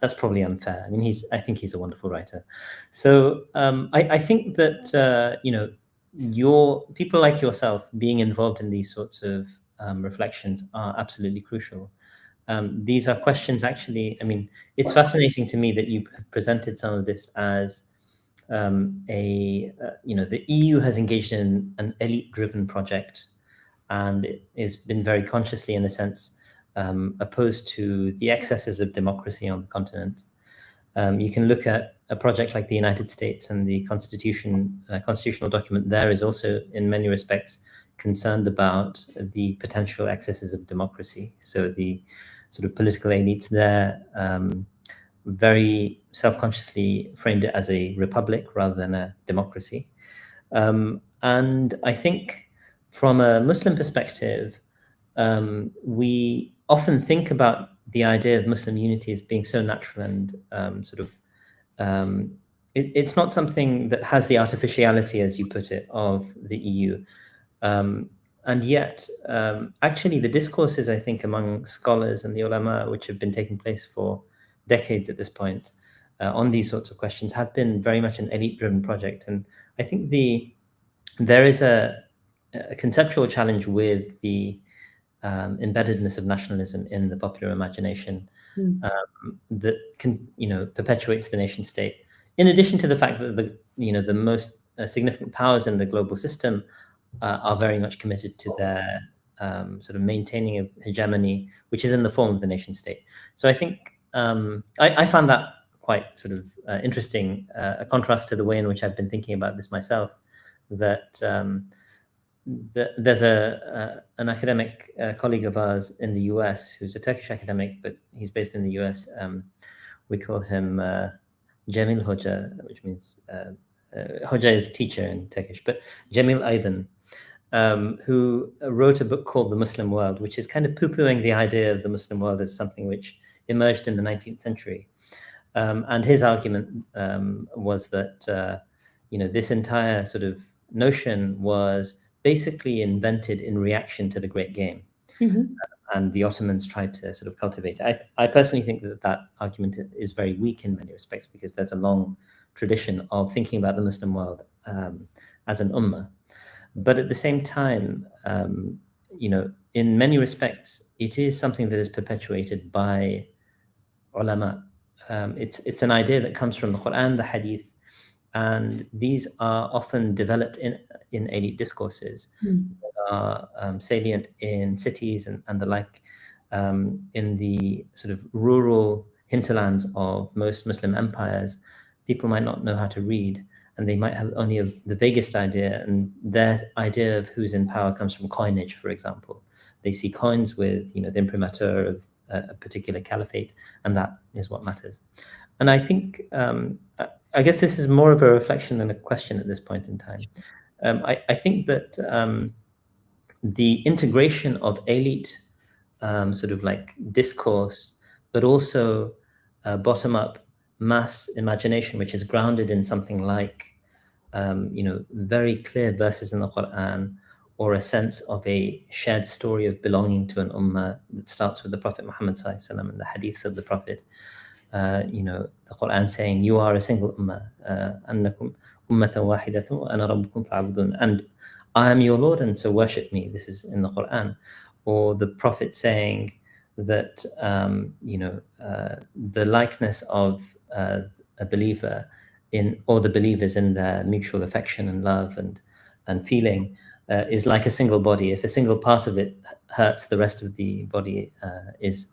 that's probably unfair. I mean, I think he's a wonderful writer. So I think that people like yourself being involved in these sorts of reflections are absolutely crucial. These are questions, actually. I mean, it's fascinating to me that you have presented some of this as the EU has engaged in an elite-driven project, and it has been very consciously, in a sense, opposed to the excesses of democracy on the continent. You can look at a project like the United States, and the constitutional document there is also, in many respects, concerned about the potential excesses of democracy. So the sort of political elites there very self-consciously framed it as a republic rather than a democracy. And I think from a Muslim perspective, we often think about the idea of Muslim unity as being so natural and it's not something that has the artificiality, as you put it, of the EU. And yet, actually, the discourses, I think, among scholars and the ulama, which have been taking place for decades at this point, on these sorts of questions, have been very much an elite-driven project. And I think there is a conceptual challenge with the embeddedness of nationalism in the popular imagination that perpetuates the nation state. In addition to the fact that the most significant powers in the global system are very much committed to their sort of maintaining of hegemony, which is in the form of the nation state. So I think I found that quite sort of interesting, a contrast to the way in which I've been thinking about this myself, that there's an academic colleague of ours in the US who's a Turkish academic, but he's based in the US. We call him Jamil Hoca, which means Hoca is teacher in Turkish, but Jamil Aydin, who wrote a book called The Muslim World, which is kind of poo-pooing the idea of the Muslim world as something which emerged in the 19th century. And his argument was that, this entire sort of notion was basically invented in reaction to the Great Game. And the Ottomans tried to sort of cultivate it. I personally think that argument is very weak in many respects, because there's a long tradition of thinking about the Muslim world as an ummah. But at the same time, in many respects, it is something that is perpetuated by ulama. It's an idea that comes from the Quran, the Hadith, and these are often developed in elite discourses that are salient in cities and the like. In the sort of rural hinterlands of most Muslim empires, people might not know how to read, and they might have only the vaguest idea, and their idea of who's in power comes from coinage, for example. They see coins with, the imprimatur of a particular caliphate, and that is what matters. And I think, I guess this is more of a reflection than a question at this point in time. I think that the integration of elite sort of like discourse, but also bottom-up mass imagination, which is grounded in something like, very clear verses in the Quran, or a sense of a shared story of belonging to an ummah that starts with the Prophet Muhammad ﷺ and the hadiths of the Prophet. The Quran saying, "You are a single ummah, annakum ummatan wahidatan wa ana rabbukum fa'budun," and I am your Lord, and so worship me. This is in the Quran. Or the Prophet saying, that the likeness of a believer or the believers in their mutual affection and love and feeling is like a single body. If a single part of it hurts, the rest of the body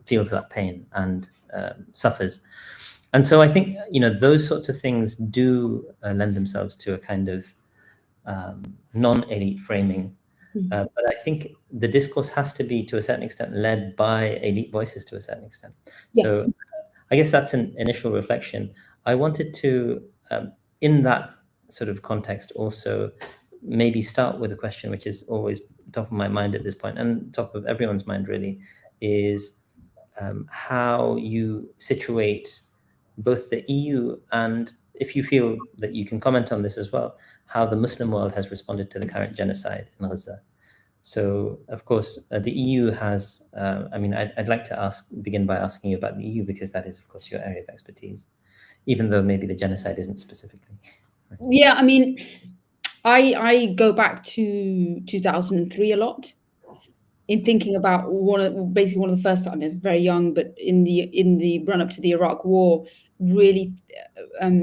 feels that pain and suffers. And so I think those sorts of things do lend themselves to a kind of non-elite framing. But I think the discourse has to be, to a certain extent, led by elite voices to a certain extent. Yeah. So I guess that's an initial reflection. I wanted to, in that sort of context, also maybe start with a question which is always top of my mind at this point, and top of everyone's mind really, is how you situate both the EU and, if you feel that you can comment on this as well, how the Muslim world has responded to the current genocide in Gaza. So, of course, the EU has, I'd like to begin by asking you about the EU, because that is, of course, your area of expertise, even though maybe the genocide isn't specifically. Yeah, I mean, I go back to 2003 a lot in thinking about one of the first, I mean, very young, but in the run up to the Iraq War, really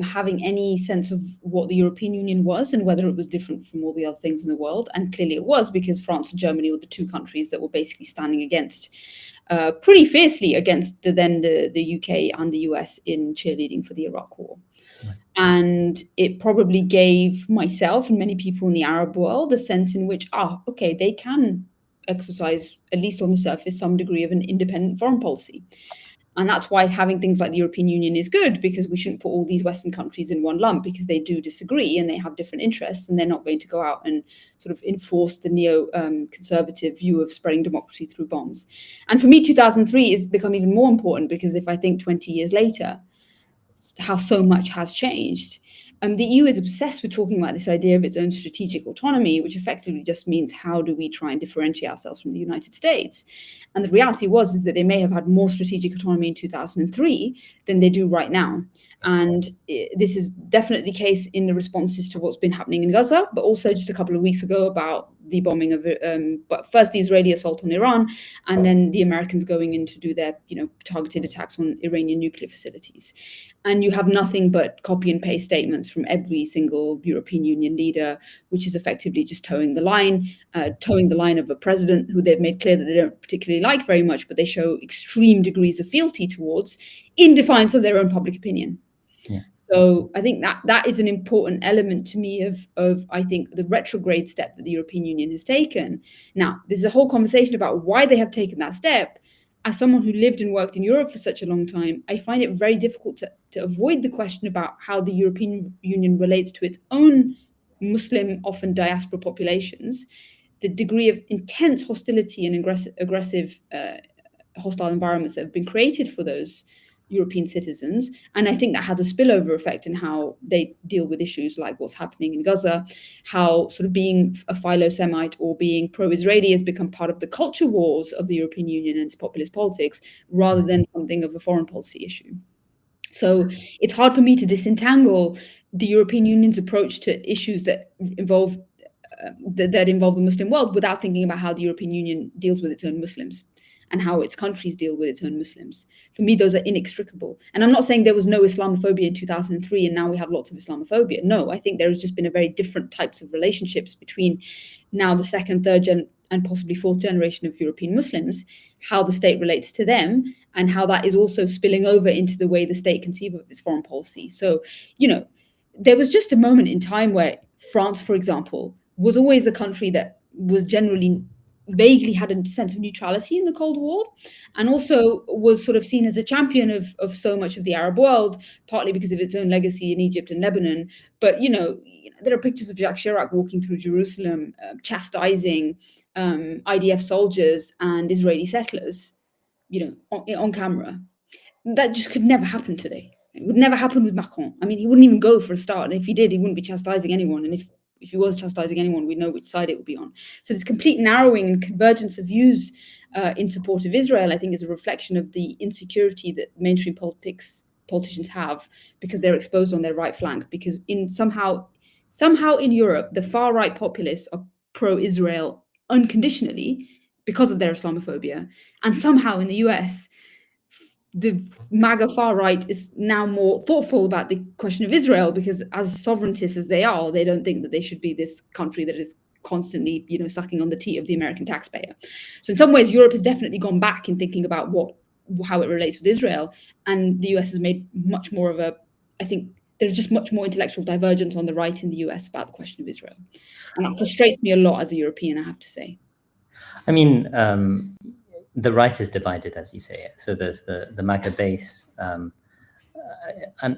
having any sense of what the European Union was and whether it was different from all the other things in the world. And clearly it was, because France and Germany were the two countries that were basically standing against pretty fiercely against the UK and the US in cheerleading for the Iraq War. And it probably gave myself and many people in the Arab world a sense in which, okay, they can exercise, at least on the surface, some degree of an independent foreign policy. And that's why having things like the European Union is good, because we shouldn't put all these Western countries in one lump, because they do disagree and they have different interests, and they're not going to go out and sort of enforce the neo-conservative view of spreading democracy through bombs. And for me, 2003 has become even more important, because if I think 20 years later, how so much has changed. The EU is obsessed with talking about this idea of its own strategic autonomy, which effectively just means how do we try and differentiate ourselves from the United States? And the reality is that they may have had more strategic autonomy in 2003 than they do right now. And this is definitely the case in the responses to what's been happening in Gaza, but also just a couple of weeks ago about the bombing of, but first the Israeli assault on Iran, and then the Americans going in to do their, targeted attacks on Iranian nuclear facilities. And you have nothing but copy and paste statements from every single European Union leader, which is effectively just towing the line of a president who they've made clear that they don't particularly like very much, but they show extreme degrees of fealty towards in defiance of their own public opinion. Yeah. So I think that is an important element to me of I think the retrograde step that the European Union has taken. Now, there's a whole conversation about why they have taken that step. As someone who lived and worked in Europe for such a long time, I find it very difficult to avoid the question about how the European Union relates to its own Muslim, often diaspora populations, the degree of intense hostility and aggressive hostile environments that have been created for those European citizens. And I think that has a spillover effect in how they deal with issues like what's happening in Gaza, how sort of being a philo-Semite or being pro-Israeli has become part of the culture wars of the European Union and its populist politics, rather than something of a foreign policy issue. So it's hard for me to disentangle the European Union's approach to issues that involve the Muslim world without thinking about how the European Union deals with its own Muslims and how its countries deal with its own Muslims. For me, those are inextricable. And I'm not saying there was no Islamophobia in 2003 and now we have lots of Islamophobia. No, I think there has just been a very different types of relationships between now the second, third and possibly fourth generation of European Muslims, how the state relates to them, and how that is also spilling over into the way the state conceives of its foreign policy. So, there was just a moment in time where France, for example, was always a country that was generally vaguely had a sense of neutrality in the Cold War, and also was sort of seen as a champion of so much of the Arab world, partly because of its own legacy in Egypt and Lebanon. But, there are pictures of Jacques Chirac walking through Jerusalem, chastising IDF soldiers and Israeli settlers, on camera. That just could never happen today. It would never happen with Macron. I mean, he wouldn't even go for a start. And if he did, he wouldn't be chastising anyone. And if he was chastising anyone, we know which side it would be on. So this complete narrowing and convergence of views in support of Israel, I think, is a reflection of the insecurity that mainstream politicians have, because they're exposed on their right flank. Because somehow in Europe, the far right populists are pro-Israel unconditionally, because of their Islamophobia. And somehow in the US, the MAGA far right is now more thoughtful about the question of Israel, because as sovereigntists as they are, they don't think that they should be this country that is constantly, sucking on the teat of the American taxpayer. So in some ways, Europe has definitely gone back in thinking about how it relates with Israel, and the US has made much more of I think there's just much more intellectual divergence on the right in the US about the question of Israel. And that frustrates me a lot as a European, I have to say. I mean, the right is divided, as you say. So there's the MAGA base,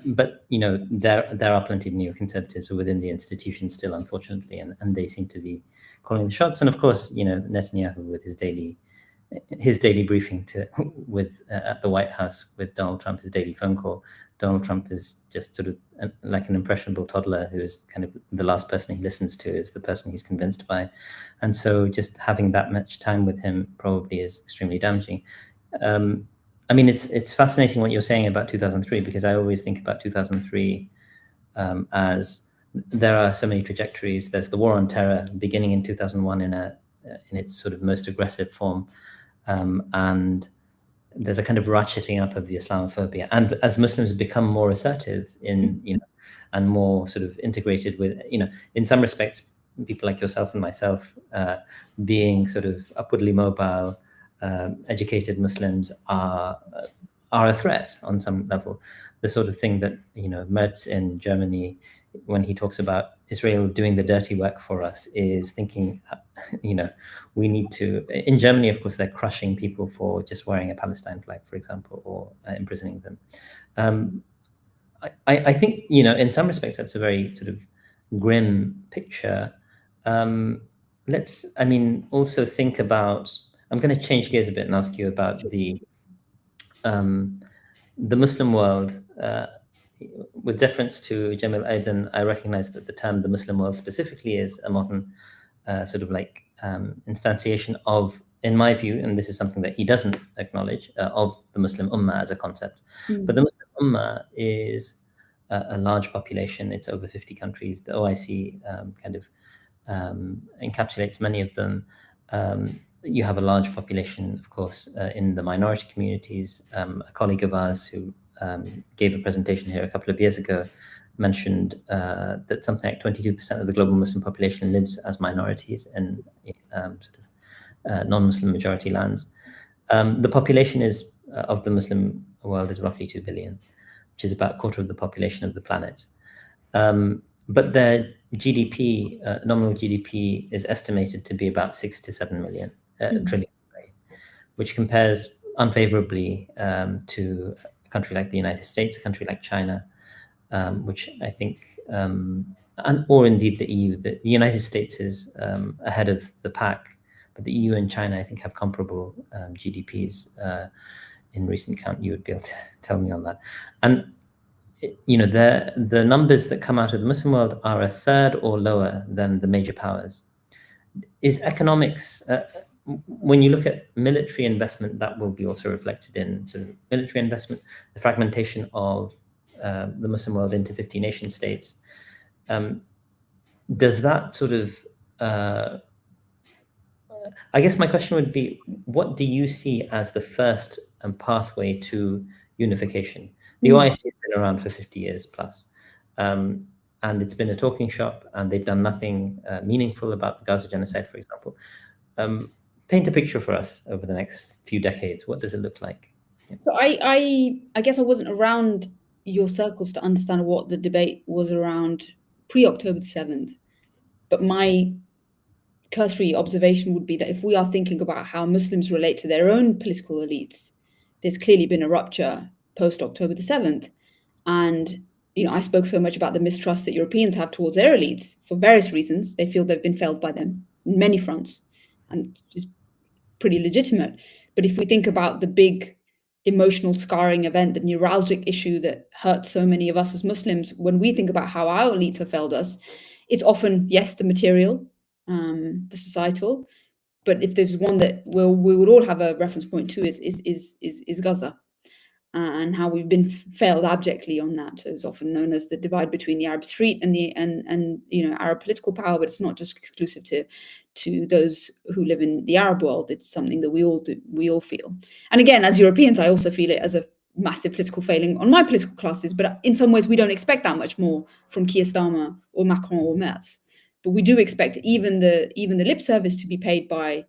but there are plenty of neoconservatives within the institution still, unfortunately, and they seem to be calling the shots. And of course, Netanyahu with his daily briefing at the White House with Donald Trump, his daily phone call. Donald Trump is just sort of like an impressionable toddler who is kind of the last person he listens to is the person he's convinced by. And so just having that much time with him probably is extremely damaging. I mean, it's fascinating what you're saying about 2003, because I always think about 2003 as there are so many trajectories. There's the war on terror beginning in 2001 in its sort of most aggressive form. And there's a kind of ratcheting up of the Islamophobia. And as Muslims become more assertive and more sort of integrated with, in some respects, people like yourself and myself being sort of upwardly mobile, educated Muslims are a threat on some level. The sort of thing that, Merz in Germany, when he talks about Israel doing the dirty work for us, is thinking, we need to, in Germany, of course, they're crushing people for just wearing a Palestine flag, for example, or imprisoning them. I think, in some respects, that's a very sort of grim picture. Let's, also think about, I'm going to change gears a bit and ask you about the Muslim world. With deference to Jamil Aidan, I recognize that the term the Muslim world specifically is a modern sort of like instantiation of, in my view, and this is something that he doesn't acknowledge, of the Muslim Umma as a concept. But the Muslim Umma is a large population. It's over 50 countries. The OIC kind of encapsulates many of them. You have a large population, of course, in the minority communities. A colleague of ours who gave a presentation here a couple of years ago mentioned that something like 22% of the global Muslim population lives as minorities in sort of non-Muslim majority lands. The population of the Muslim world is roughly 2 billion, which is about a quarter of the population of the planet. But their GDP, nominal GDP, is estimated to be about 6 to 7 million trillion, which compares unfavorably to a country like the United States, a country like China, which I think, or indeed the EU. The United States is ahead of the pack, but the EU and China, I think, have comparable GDPs in recent count. You would be able to tell me on that. And the numbers that come out of the Muslim world are a third or lower than the major powers. Is economics, when you look at military investment, that will be also reflected in sort of military investment, the fragmentation of the Muslim world into 50 nation states. Does that sort of, I guess my question would be, what do you see as the first pathway to unification? The OIC has been around for 50 years plus, and it's been a talking shop, and they've done nothing meaningful about the Gaza genocide, for example. Paint a picture for us over the next few decades. What does it look like? Yeah. So I guess I wasn't around your circles to understand what the debate was around pre-October the 7th, but my cursory observation would be that if we are thinking about how Muslims relate to their own political elites, there's clearly been a rupture post-October the 7th. And, I spoke so much about the mistrust that Europeans have towards their elites for various reasons. They feel they've been failed by them on many fronts, and it's pretty legitimate. But if we think about the big emotional scarring event, the neuralgic issue that hurts so many of us as Muslims, when we think about how our elites have failed us, it's often, yes, the material, the societal, but if there's one that we would all have a reference point to is Gaza. and how we've been failed abjectly on that. So it's often known as the divide between the Arab street and the Arab political power, but it's not just exclusive to those who live in the Arab world. It's something that we all feel. And again, as Europeans, I also feel it as a massive political failing on my political classes. But in some ways, we don't expect that much more from Keir Starmer or Macron or Merz. But we do expect even the lip service to be paid by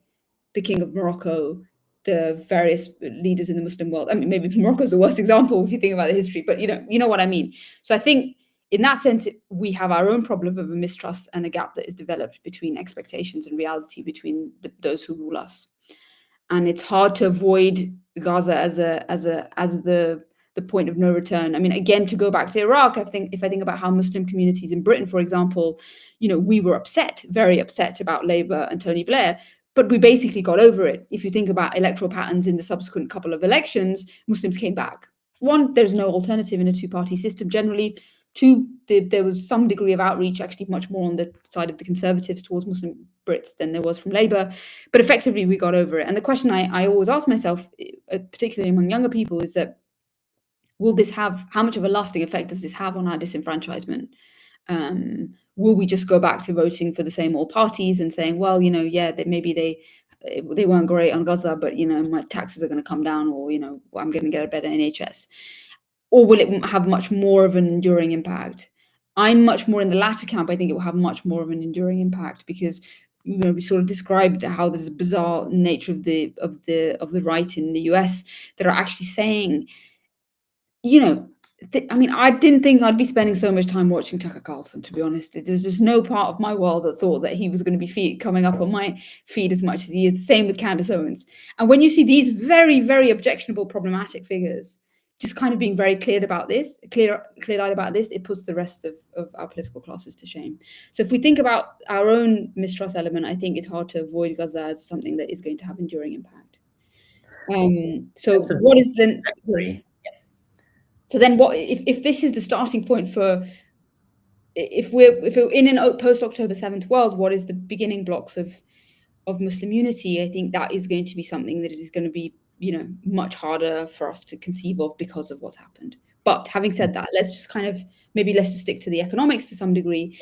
the King of Morocco, the various leaders in the Muslim world. I mean, maybe Morocco's the worst example if you think about the history, but you know what I mean. So I think in that sense, we have our own problem of a mistrust and a gap that is developed between expectations and reality between those who rule us. And it's hard to avoid Gaza as the point of no return. I mean, again, to go back to Iraq, if I think about how Muslim communities in Britain, for example, we were very upset about Labour and Tony Blair, but we basically got over it. If you think about electoral patterns in the subsequent couple of elections, Muslims came back. One, there's no alternative in a two-party system generally. Two, there was some degree of outreach, actually much more on the side of the Conservatives towards Muslim Brits than there was from Labour. But effectively, we got over it. And the question I always ask myself, particularly among younger people, is that how much of a lasting effect does this have on our disenfranchisement? Will we just go back to voting for the same old parties and saying, well, maybe they weren't great on Gaza, but my taxes are going to come down, or I'm going to get a better NHS, or will it have much more of an enduring impact? I'm much more in the latter camp. I think it will have much more of an enduring impact because we sort of described how there's a bizarre nature of the right in the US that are actually saying, I didn't think I'd be spending so much time watching Tucker Carlson, to be honest. There's just no part of my world that thought that he was going to be coming up on my feed as much as he is. Same with Candace Owens. And when you see these very, very objectionable, problematic figures just kind of being very clear-eyed about this, it puts the rest of our political classes to shame. So if we think about our own mistrust element, I think it's hard to avoid Gaza as something that is going to have enduring impact. So what is then... So then what if this is the starting point for, if we're in a post-October 7th world, what is the beginning blocks of Muslim unity? I think that is going to be something that is going to be, much harder for us to conceive of because of what's happened. But having said that, let's just stick to the economics to some degree.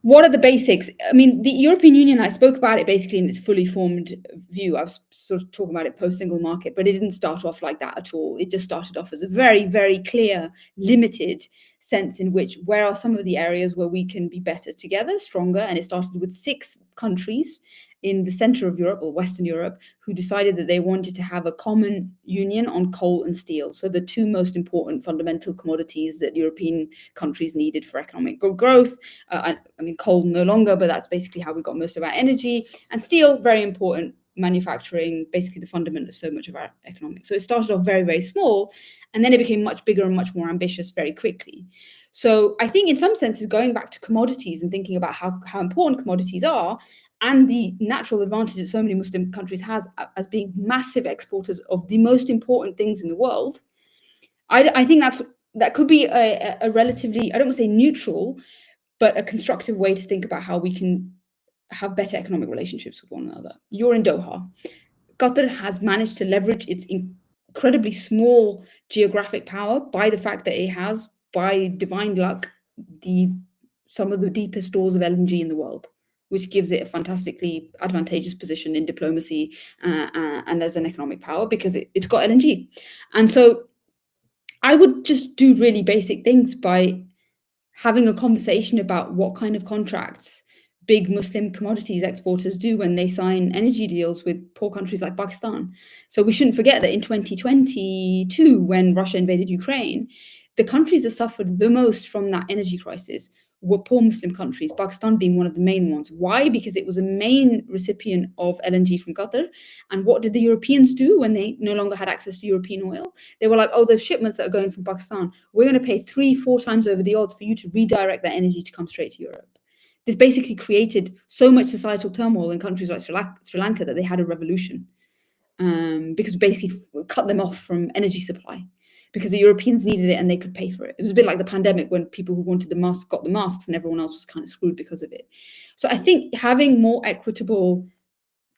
What are the basics? I mean, the European Union, I spoke about it basically in its fully formed view. I was sort of talking about it post-single market, but it didn't start off like that at all. It just started off as a very, very clear, limited sense in which, where are some of the areas where we can be better together, stronger? And it started with 6 countries in the center of Europe, or Western Europe, who decided that they wanted to have a common union on coal and steel. So the 2 most important fundamental commodities that European countries needed for economic growth. I mean, coal no longer, but that's basically how we got most of our energy. And steel, very important, manufacturing, basically the fundament of so much of our economics. So it started off very, very small, and then it became much bigger and much more ambitious very quickly. So I think in some senses, going back to commodities and thinking about how important commodities are, and the natural advantage that so many Muslim countries has as being massive exporters of the most important things in the world, I think that could be a relatively, I don't want to say neutral, but a constructive way to think about how we can have better economic relationships with one another. You're in Doha. Qatar has managed to leverage its incredibly small geographic power by the fact that it has, by divine luck, some of the deepest stores of LNG in the world, which gives it a fantastically advantageous position in diplomacy and as an economic power, because it's got LNG. And so I would just do really basic things by having a conversation about what kind of contracts big Muslim commodities exporters do when they sign energy deals with poor countries like Pakistan. So we shouldn't forget that in 2022, when Russia invaded Ukraine, the countries that suffered the most from that energy crisis were poor Muslim countries, Pakistan being one of the main ones. Why? Because it was a main recipient of LNG from Qatar. And what did the Europeans do when they no longer had access to European oil? They were like, oh, those shipments that are going from Pakistan, we're going to pay 3-4 times over the odds for you to redirect that energy to come straight to Europe. This basically created so much societal turmoil in countries like Sri Lanka that they had a revolution, because basically cut them off from energy supply, because the Europeans needed it and they could pay for it. It was a bit like the pandemic, when people who wanted the mask got the masks and everyone else was kind of screwed because of it. So I think having more equitable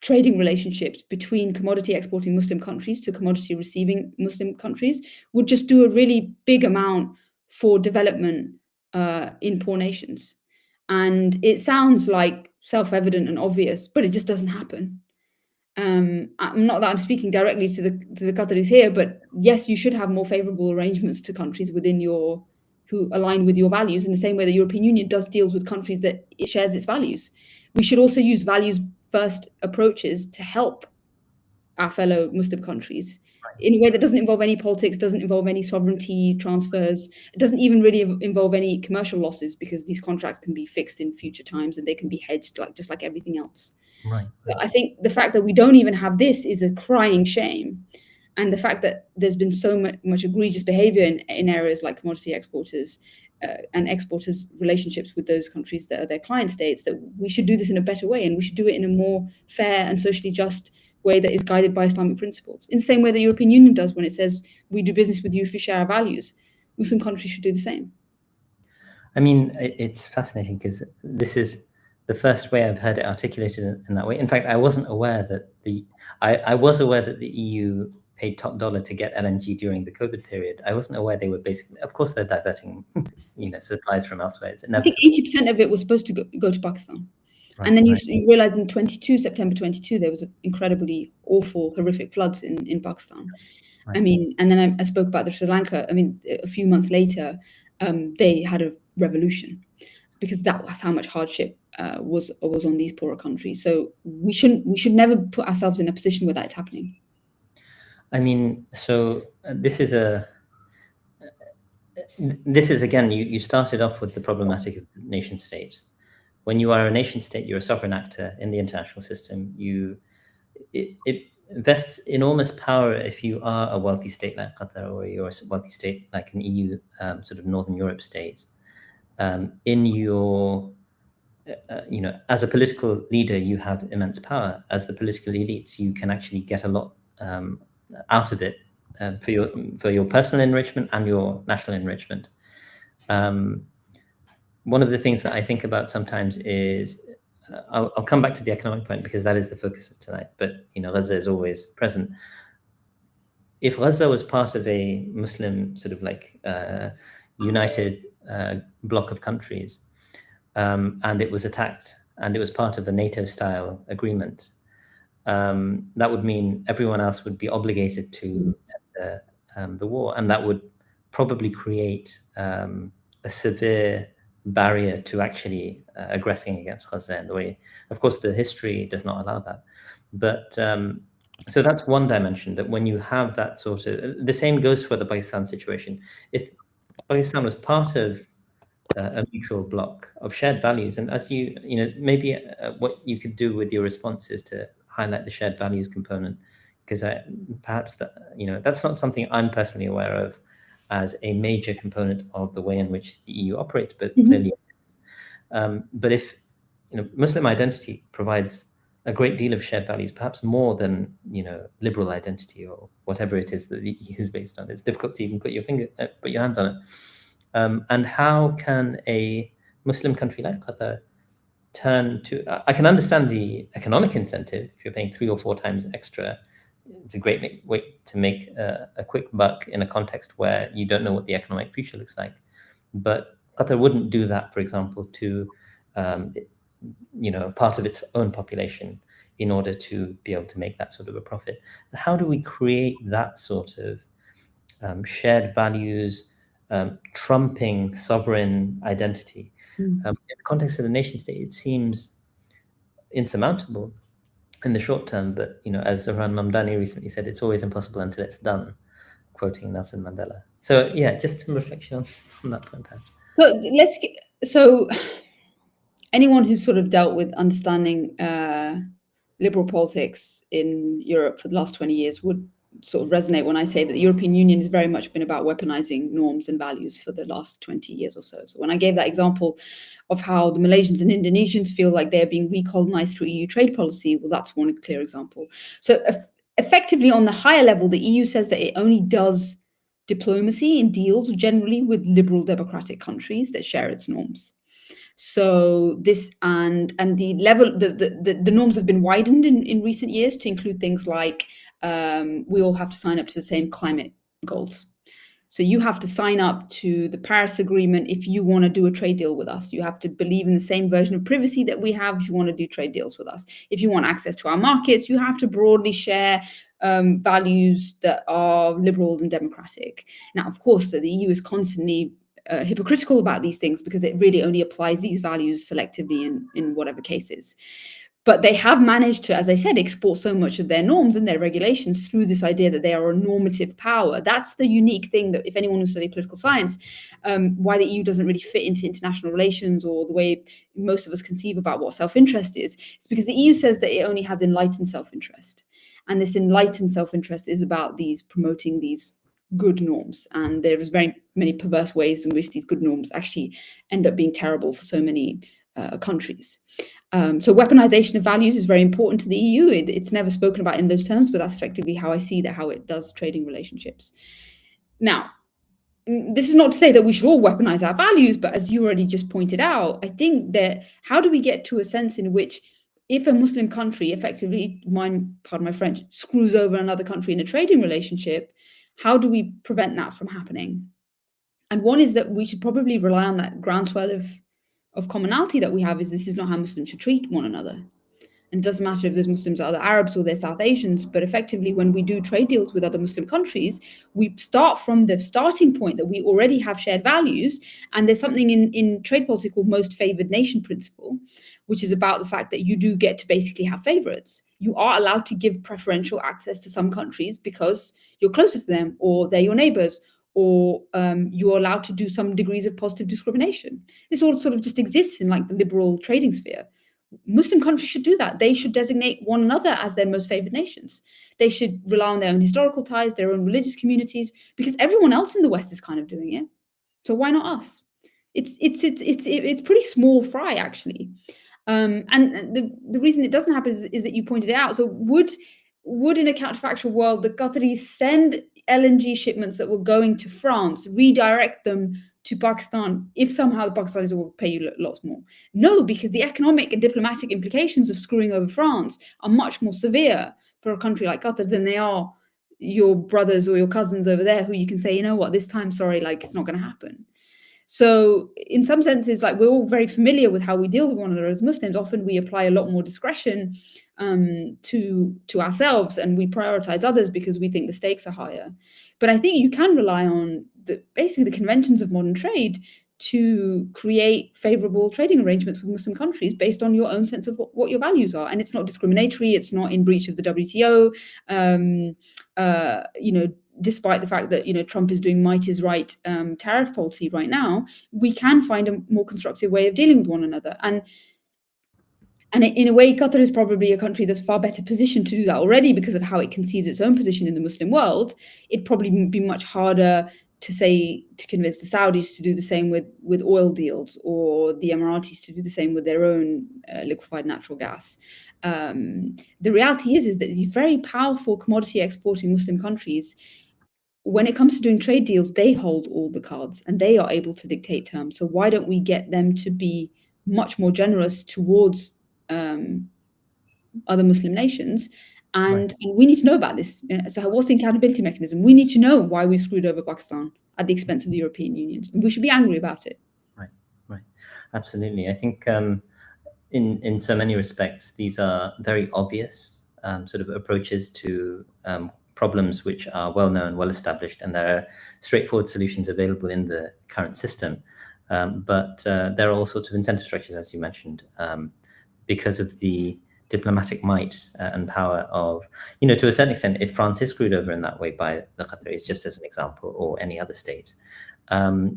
trading relationships between commodity exporting Muslim countries to commodity receiving Muslim countries would just do a really big amount for development in poor nations. And it sounds like self-evident and obvious, but it just doesn't happen. Not that I'm speaking directly to the Qataris here, but yes, you should have more favorable arrangements to countries within who align with your values in the same way the European Union does deals with countries that it shares its values. We should also use values-first approaches to help our fellow Muslim countries in a way that doesn't involve any politics, doesn't involve any sovereignty transfers. It doesn't even really involve any commercial losses, because these contracts can be fixed in future times and they can be hedged just like everything else. Right. But I think the fact that we don't even have this is a crying shame. And the fact that there's been so much egregious behavior in areas like commodity exporters and exporters' relationships with those countries that are their client states, that we should do this in a better way, and we should do it in a more fair and socially just way that is guided by Islamic principles. In the same way the European Union does when it says we do business with you if we share our values. Muslim countries should do the same. I mean, it's fascinating because this is the first way I've heard it articulated in that way. In fact, I wasn't aware that I was aware that the EU paid top dollar to get LNG during the COVID period. I wasn't aware they were basically, of course, they're diverting, supplies from elsewhere. It's I think 80% of it was supposed to go to Pakistan. Right, and then you realize in September 22, there was incredibly awful, horrific floods in Pakistan. Right. I mean, and then I spoke about the Sri Lanka. I mean, a few months later, they had a revolution, because that was how much hardship was on these poorer countries. So we should never put ourselves in a position where that's happening. I mean, so this is again, you started off with the problematic of the nation state. When you are a nation state, you're a sovereign actor in the international system. It invests enormous power if you are a wealthy state like Qatar, or you're a wealthy state like an EU sort of Northern Europe state. In your, as a political leader, you have immense power. As the political elites, you can actually get a lot out of it for your personal enrichment and your national enrichment. One of the things that I think about sometimes is, I'll come back to the economic point because that is the focus of tonight, but Gaza is always present. If Gaza was part of a Muslim sort of like united bloc of countries, and it was attacked, and it was part of a NATO-style agreement, that would mean everyone else would be obligated to enter the war, and that would probably create a severe barrier to actually aggressing against Gaza in the way. Of course, the history does not allow that. But so that's one dimension, that when you have that sort of, the same goes for the Pakistan situation. If Pakistan was part of a mutual bloc of shared values, and as maybe what you could do with your response is to highlight the shared values component, because perhaps that's not something I'm personally aware of as a major component of the way in which the EU operates, but clearly it is. But if Muslim identity provides a great deal of shared values, perhaps more than liberal identity or whatever it is that the EU is based on, it's difficult to even put your hands on it. And how can a Muslim country like Qatar turn to? I can understand the economic incentive. If you're paying 3 or 4 times extra, it's a great way to make a quick buck in a context where you don't know what the economic future looks like. But Qatar wouldn't do that, for example, to part of its own population in order to be able to make that sort of a profit. How do we create that sort of shared values, trumping sovereign identity? In the context of the nation state, it seems insurmountable in the short term, but as Zohran Mamdani recently said, it's always impossible until it's done, quoting Nelson Mandela. So yeah, just some reflection on that point, perhaps. So anyone who's sort of dealt with understanding liberal politics in Europe for the last 20 years would sort of resonate when I say that the European Union has very much been about weaponizing norms and values for the last 20 years or so. So when I gave that example of how the Malaysians and Indonesians feel like they're being recolonized through EU trade policy, well, that's one clear example. So effectively, on the higher level, the EU says that it only does diplomacy and deals generally with liberal democratic countries that share its norms. So this and the level, the norms have been widened in recent years to include things like we all have to sign up to the same climate goals. So you have to sign up to the Paris Agreement if you want to do a trade deal with us. You have to believe in the same version of privacy that we have if you want to do trade deals with us. If you want access to our markets, you have to broadly share values that are liberal and democratic. Now, of course, the EU is constantly hypocritical about these things because it really only applies these values selectively in whatever cases. But they have managed to, as I said, export so much of their norms and their regulations through this idea that they are a normative power. That's the unique thing that if anyone who studied political science, why the EU doesn't really fit into international relations or the way most of us conceive about what self-interest is, it's because the EU says that it only has enlightened self-interest. And this enlightened self-interest is about promoting these good norms. And there's very many perverse ways in which these good norms actually end up being terrible for so many countries. So weaponization of values is very important to the EU. It's never spoken about in those terms, but that's effectively how I see how it does trading relationships. Now, this is not to say that we should all weaponize our values, but as you already just pointed out, I think that how do we get to a sense in which if a Muslim country effectively, pardon my French, screws over another country in a trading relationship, how do we prevent that from happening? And one is that we should probably rely on that groundswell of commonality that we have is this is not how Muslims should treat one another. And it doesn't matter if those Muslims are the Arabs or they're South Asians, but effectively when we do trade deals with other Muslim countries, we start from the starting point that we already have shared values. And there's something in trade policy called most favored nation principle, which is about the fact that you do get to basically have favorites. You are allowed to give preferential access to some countries because you're closer to them or they're your neighbors, or you're allowed to do some degrees of positive discrimination. This all sort of just exists in like the liberal trading sphere. Muslim countries should do that. They should designate one another as their most favored nations. They should rely on their own historical ties, their own religious communities, because everyone else in the West is kind of doing it. So why not us? It's pretty small fry actually. And the reason it doesn't happen is that you pointed it out. So would in a counterfactual world the Qataris send LNG shipments that were going to France, redirect them to Pakistan if somehow the Pakistanis will pay you lots more? No, because the economic and diplomatic implications of screwing over France are much more severe for a country like Qatar than they are your brothers or your cousins over there who you can say, you know what, this time, sorry, like it's not going to happen. So in some senses, like we're all very familiar with how we deal with one another as Muslims. Often we apply a lot more discretion to ourselves and we prioritize others because we think the stakes are higher. But I think you can rely on basically the conventions of modern trade to create favorable trading arrangements with Muslim countries based on your own sense of what your values are. And it's not discriminatory. It's not in breach of the WTO. Despite the fact that Trump is doing might is right tariff policy right now, we can find a more constructive way of dealing with one another. And in a way, Qatar is probably a country that's far better positioned to do that already because of how it conceives its own position in the Muslim world. It'd probably be much harder to convince the Saudis to do the same with oil deals, or the Emiratis to do the same with their own liquefied natural gas. The reality is that these very powerful commodity exporting Muslim countries, when it comes to doing trade deals, they hold all the cards and they are able to dictate terms. So why don't we get them to be much more generous towards other Muslim nations? And we need to know about this. So what's the accountability mechanism? We need to know why we screwed over Pakistan at the expense of the European Union. We should be angry about it. Right. Absolutely. I think in so many respects, these are very obvious sort of approaches to problems which are well known, well established, and there are straightforward solutions available in the current system. But there are all sorts of incentive structures, as you mentioned, because of the diplomatic might and power of, to a certain extent, if France is screwed over in that way by the Qataris, just as an example, or any other state,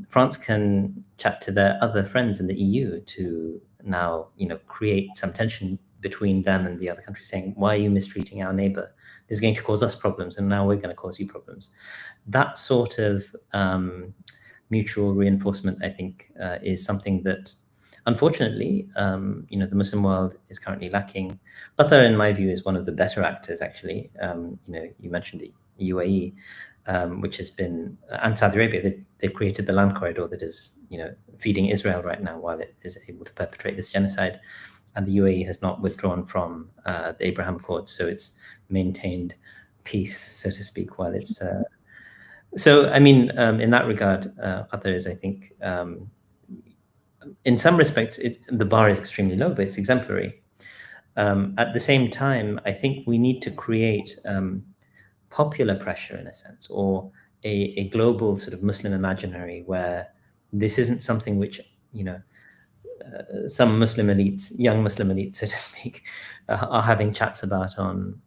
France can chat to their other friends in the EU to now, create some tension between them and the other country, saying, why are you mistreating our neighbor? This is going to cause us problems, and now we're going to cause you problems. That sort of mutual reinforcement, I think, is something that, unfortunately, the Muslim world is currently lacking. Qatar, in my view, is one of the better actors, actually. You mentioned the UAE. which has been, and Saudi Arabia, they've created the land corridor that is, feeding Israel right now while it is able to perpetrate this genocide. And the UAE has not withdrawn from the Abraham Accords, so it's maintained peace, so to speak, while it's. So, I mean, in that regard, Qatar is, I think, in some respects, the bar is extremely low, but it's exemplary. At the same time, I think we need to create popular pressure, in a sense, or a global sort of Muslim imaginary where this isn't something which, some Muslim elites, young Muslim elites, so to speak, are having chats about on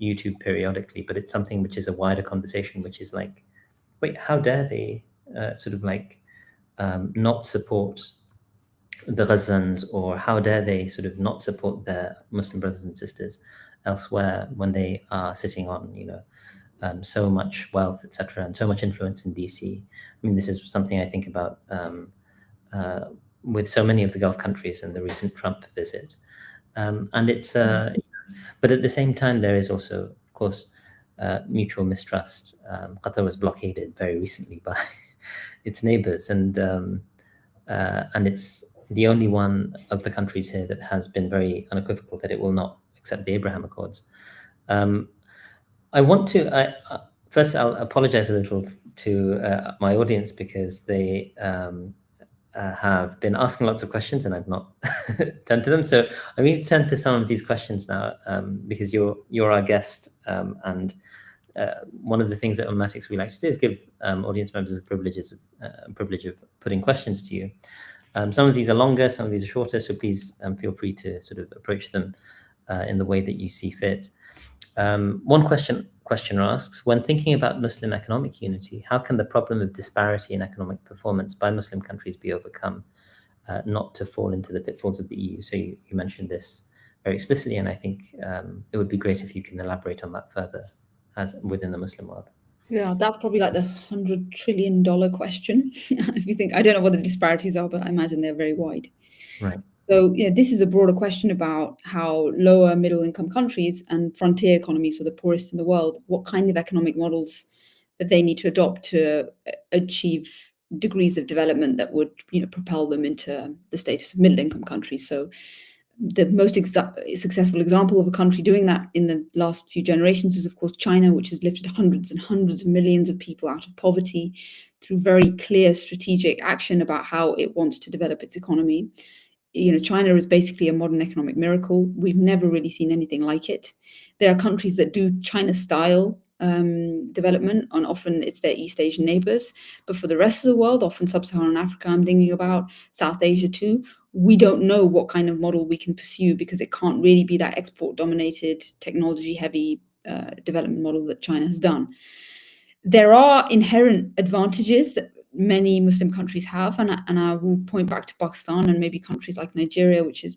YouTube periodically, but it's something which is a wider conversation, which is like, wait, how dare they not support the Ghazans, or how dare they sort of not support their Muslim brothers and sisters elsewhere when they are sitting on, so much wealth, etc., and so much influence in DC. I mean, this is something I think about with so many of the Gulf countries and the recent Trump visit. And it's, but at the same time, there is also, of course, mutual mistrust. Qatar was blockaded very recently by its neighbors, and it's the only one of the countries here that has been very unequivocal that it will not accept the Abraham Accords. I want to, first I'll apologize a little to my audience because they have been asking lots of questions and I've not turned to them. So I'm going to turn to some of these questions now because you're our guest, and one of the things that Ummatics we like to do is give audience members the privilege of putting questions to you. Some of these are longer, some of these are shorter, so please feel free to sort of approach them in the way that you see fit. One questioner asks, when thinking about Muslim economic unity, how can the problem of disparity in economic performance by Muslim countries be overcome, not to fall into the pitfalls of the EU? So you mentioned this very explicitly, and I think it would be great if you can elaborate on that further as within the Muslim world. Yeah, that's probably like the $100 trillion question. If you think, I don't know what the disparities are, but I imagine they're very wide. Right. So, this is a broader question about how lower middle income countries and frontier economies, so the poorest in the world, what kind of economic models that they need to adopt to achieve degrees of development that would, propel them into the status of middle income countries. So the most successful example of a country doing that in the last few generations is, of course, China, which has lifted hundreds and hundreds of millions of people out of poverty through very clear strategic action about how it wants to develop its economy. China is basically a modern economic miracle. We've never really seen anything like it. There are countries that do China-style development, and often it's their East Asian neighbors. But for the rest of the world, often Sub-Saharan Africa, I'm thinking about South Asia too, we don't know what kind of model we can pursue because it can't really be that export-dominated, technology-heavy development model that China has done. There are inherent advantages that many Muslim countries have, and I will point back to Pakistan and maybe countries like Nigeria, which is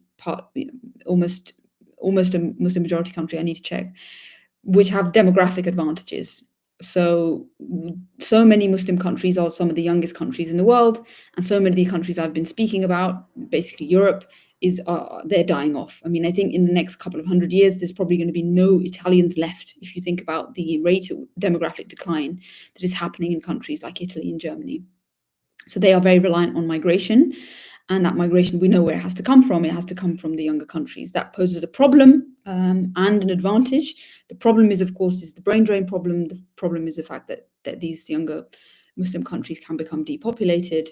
almost a Muslim majority country, I need to check, which have demographic advantages. So many Muslim countries are some of the youngest countries in the world, and so many of the countries I've been speaking about, basically Europe, they're dying off. I mean, I think in the next couple of 100 years, there's probably going to be no Italians left if you think about the rate of demographic decline that is happening in countries like Italy and Germany. So they are very reliant on migration. And that migration, we know where it has to come from. It has to come from the younger countries. That poses a problem and an advantage. The problem is, of course, the brain drain problem. The problem is the fact that these younger Muslim countries can become depopulated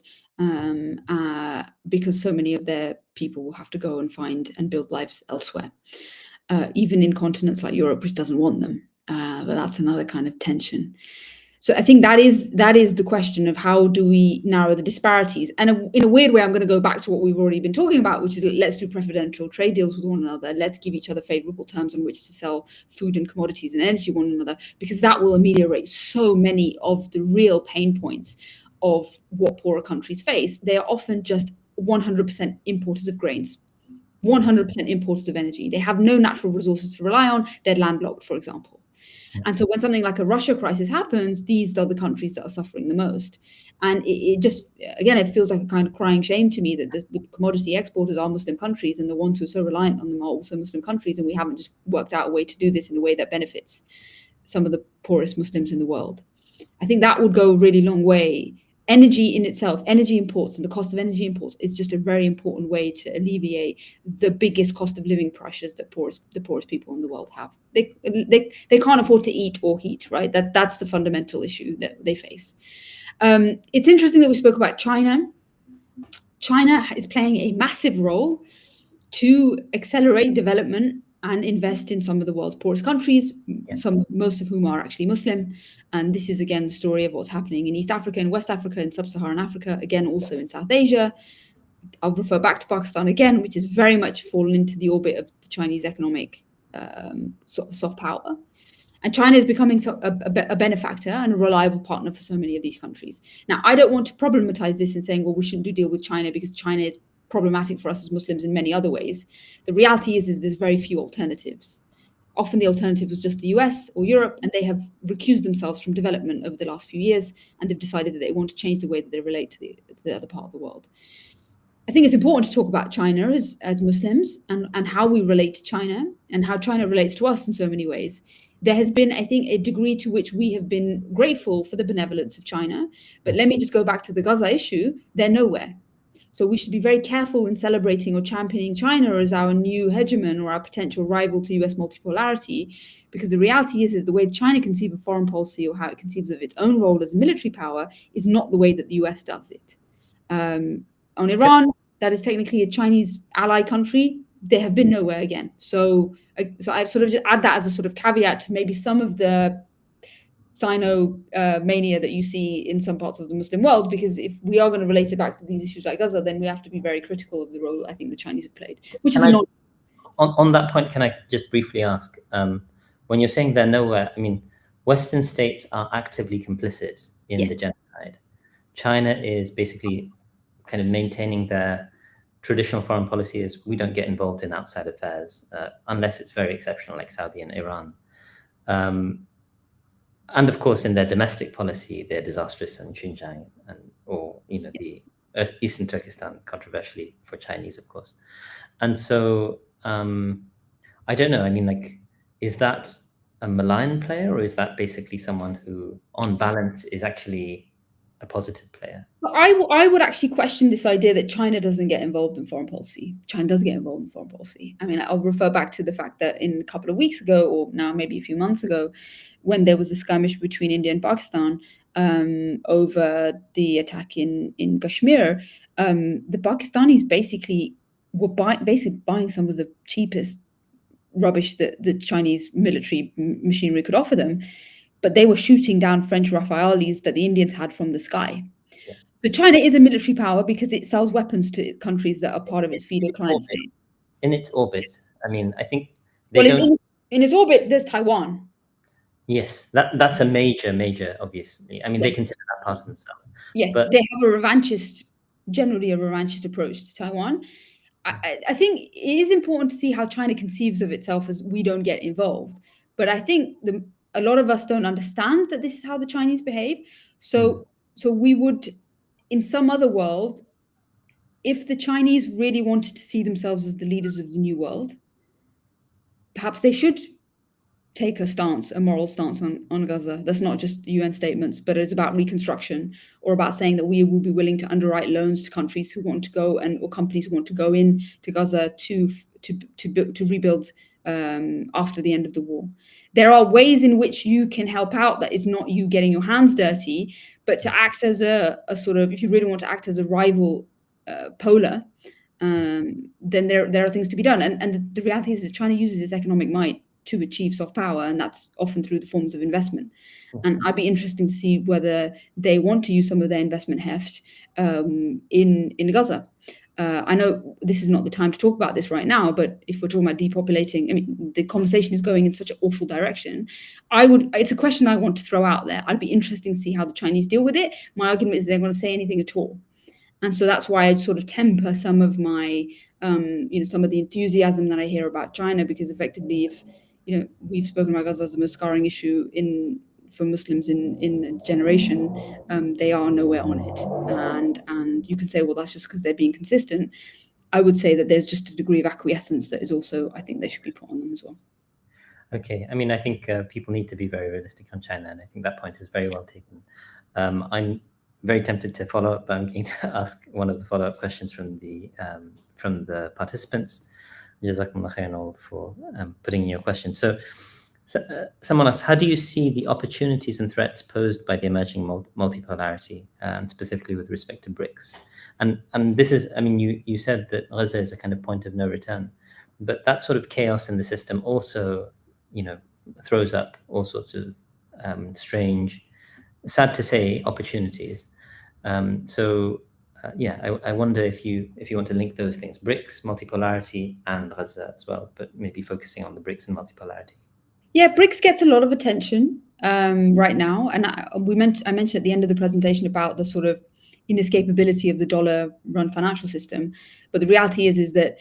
because so many of their people will have to go and find and build lives elsewhere, even in continents like Europe, which doesn't want them. But that's another kind of tension. So I think that is the question of how do we narrow the disparities. And in a weird way, I'm going to go back to what we've already been talking about, which is let's do preferential trade deals with one another. Let's give each other favorable terms on which to sell food and commodities and energy to one another, because that will ameliorate so many of the real pain points of what poorer countries face. They are often just 100% importers of grains, 100% importers of energy. They have no natural resources to rely on. They're landlocked, for example. And so when something like a Russia crisis happens, these are the countries that are suffering the most. And it just, again, it feels like a kind of crying shame to me that the commodity exporters are Muslim countries, and the ones who are so reliant on them are also Muslim countries. And we haven't just worked out a way to do this in a way that benefits some of the poorest Muslims in the world. I think that would go a really long way. Energy in itself, energy imports and the cost of energy imports is just a very important way to alleviate the biggest cost of living pressures that the poorest people in the world have. They can't afford to eat or heat, right? That's the fundamental issue that they face. It's interesting that we spoke about China. China is playing a massive role to accelerate development and invest in some of the world's poorest countries, most of whom are actually Muslim. And this is, again, the story of what's happening in East Africa and West Africa and Sub-Saharan Africa, again, also in South Asia. I'll refer back to Pakistan again, which is very much fallen into the orbit of the Chinese economic soft power. And China is becoming a benefactor and a reliable partner for so many of these countries. Now, I don't want to problematize this in saying, well, we shouldn't do deal with China because China is problematic for us as Muslims in many other ways. The reality is there's very few alternatives. Often the alternative was just the US or Europe, and they have recused themselves from development over the last few years, and they've decided that they want to change the way that they relate to the other part of the world. I think it's important to talk about China as Muslims and how we relate to China and how China relates to us in so many ways. There has been, I think, a degree to which we have been grateful for the benevolence of China. But let me just go back to the Gaza issue. They're nowhere. So we should be very careful in celebrating or championing China as our new hegemon or our potential rival to US multipolarity, because the reality is that the way China conceives of foreign policy or how it conceives of its own role as a military power is not the way that the US does it. On Iran, that is technically a Chinese ally country. They have been nowhere again. So I sort of just add that as a sort of caveat to maybe some of the Sino mania that you see in some parts of the Muslim world, because if we are going to relate it back to these issues like Gaza, then we have to be very critical of the role I think the Chinese have played, which is not. On that point, can I just briefly ask, when you're saying they're nowhere, I mean, Western states are actively complicit in the genocide. China is basically kind of maintaining their traditional foreign policy as we don't get involved in outside affairs unless it's very exceptional, like Saudi and Iran. And of course, in their domestic policy, they're disastrous in Xinjiang or the Eastern Turkestan, controversially for Chinese, of course. And so I don't know. I mean, like, is that a malign player, or is that basically someone who, on balance, is actually a positive player? I would actually question this idea that China doesn't get involved in foreign policy. China does get involved in foreign policy. I mean, I'll refer back to the fact that in a couple of weeks ago, or now maybe a few months ago, when there was a skirmish between India and Pakistan over the attack in Kashmir, the Pakistanis basically were buying some of the cheapest rubbish that the Chinese military machinery could offer them, but they were shooting down French Rafales that the Indians had from the sky. So China is a military power because it sells weapons to countries that are part of its feeder client state. In its orbit, I mean, I think in its orbit, there's Taiwan. Yes, that's a major, obviously. I mean, they consider that part of themselves. Yes, but they have generally a revanchist approach to Taiwan. I think it is important to see how China conceives of itself as we don't get involved. But I think a lot of us don't understand that this is how the Chinese behave. So we would, in some other world, if the Chinese really wanted to see themselves as the leaders of the new world, perhaps they should take a moral stance on Gaza. That's not just UN statements, but it's about reconstruction, or about saying that we will be willing to underwrite loans to countries who want to go or companies who want to go in to Gaza to rebuild after the end of the war. There are ways in which you can help out that is not you getting your hands dirty, but to act as a sort of, if you really want to act as a rival polar, then there are things to be done. And the reality is that China uses its economic might to achieve soft power, and that's often through the forms of investment. And I'd be interested to see whether they want to use some of their investment heft in Gaza. I know this is not the time to talk about this right now, but if we're talking about depopulating, I mean, the conversation is going in such an awful direction. It's a question I want to throw out there. I'd be interested to see how the Chinese deal with it. My argument is they're going to say anything at all. And so that's why I sort of temper some of my, some of the enthusiasm that I hear about China, because effectively, if we've spoken about Gaza as the most scarring issue for Muslims in a generation, they are nowhere on it. And you can say, well, that's just because they're being consistent. I would say that there's just a degree of acquiescence that is also, I think they should be put on them as well. Okay, I mean, I think people need to be very realistic on China, and I think that point is very well taken. I'm very tempted to follow up, but I'm going to ask one of the follow-up questions from the participants. Jazakumullah khairan all for putting in your question. So someone asked, how do you see the opportunities and threats posed by the emerging multipolarity, and specifically with respect to BRICS? And this is, I mean, you said that Gaza is a kind of point of no return, but that sort of chaos in the system also, throws up all sorts of strange, sad to say, opportunities. I wonder if you want to link those things, BRICS, multipolarity, and Gaza as well, but maybe focusing on the BRICS and multipolarity. Yeah, BRICS gets a lot of attention right now, and I mentioned at the end of the presentation about the sort of inescapability of the dollar-run financial system. But the reality is that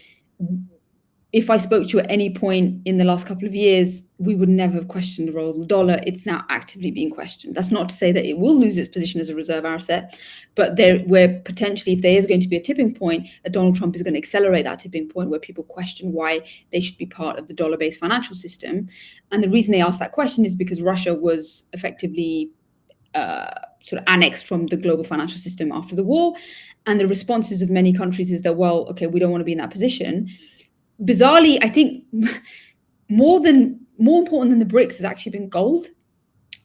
if I spoke to you at any point in the last couple of years, we would never have questioned the role of the dollar. It's now actively being questioned. That's not to say that it will lose its position as a reserve asset, but where potentially, if there is going to be a tipping point, Donald Trump is going to accelerate that tipping point where people question why they should be part of the dollar-based financial system. And the reason they ask that question is because Russia was effectively sort of annexed from the global financial system after the war. And the responses of many countries is that, well, okay, we don't want to be in that position. Bizarrely, I think more important than the BRICS has actually been gold.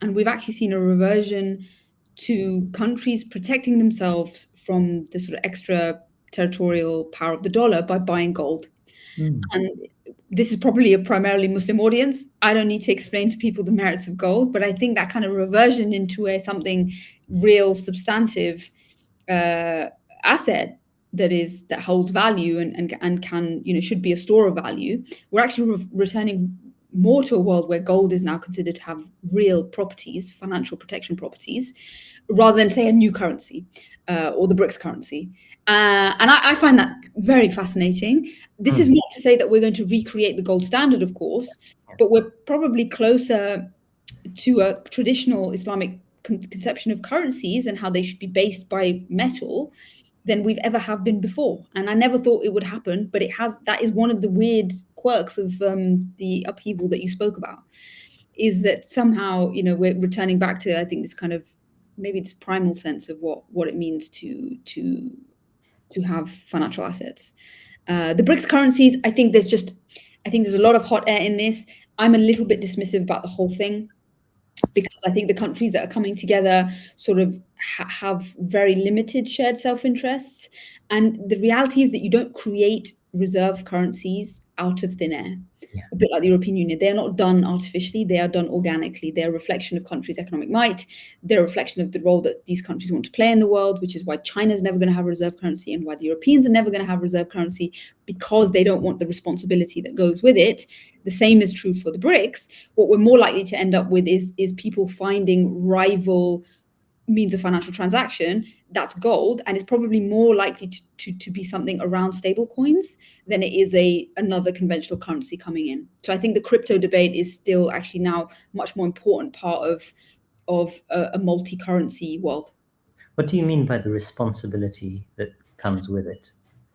And we've actually seen a reversion to countries protecting themselves from the sort of extra territorial power of the dollar by buying gold. And this is probably a primarily Muslim audience. I don't need to explain to people the merits of gold, but I think that kind of reversion into something real, substantive asset that holds value and can, should be a store of value. We're actually returning more to a world where gold is now considered to have real properties, financial protection properties, rather than, say, a new currency or the BRICS currency. And I find that very fascinating. This is not to say that we're going to recreate the gold standard, of course, but we're probably closer to a traditional Islamic conception of currencies and how they should be based by metal than we've ever have been before. And I never thought it would happen, but it has. That is one of the weird quirks of the upheaval that you spoke about, is that somehow, we're returning back to, I think, this kind of maybe this primal sense of what it means to have financial assets. The BRICS currencies, I think there's a lot of hot air in this. I'm a little bit dismissive about the whole thing, because I think the countries that are coming together sort of have very limited shared self-interests. And the reality is that you don't create reserve currencies out of thin air. Yeah. A bit like the European Union. They're not done artificially, they are done organically. They're a reflection of countries' economic might. They're a reflection of the role that these countries want to play in the world, which is why China's never going to have a reserve currency and why the Europeans are never going to have reserve currency, because they don't want the responsibility that goes with it. The same is true for the BRICS. What we're more likely to end up with is people finding rival means of financial transaction that's gold, and it's probably more likely to be something around stable coins than it is another conventional currency coming in. So I think the crypto debate is still actually now much more important part of a multi-currency world. What do you mean by the responsibility that comes with it?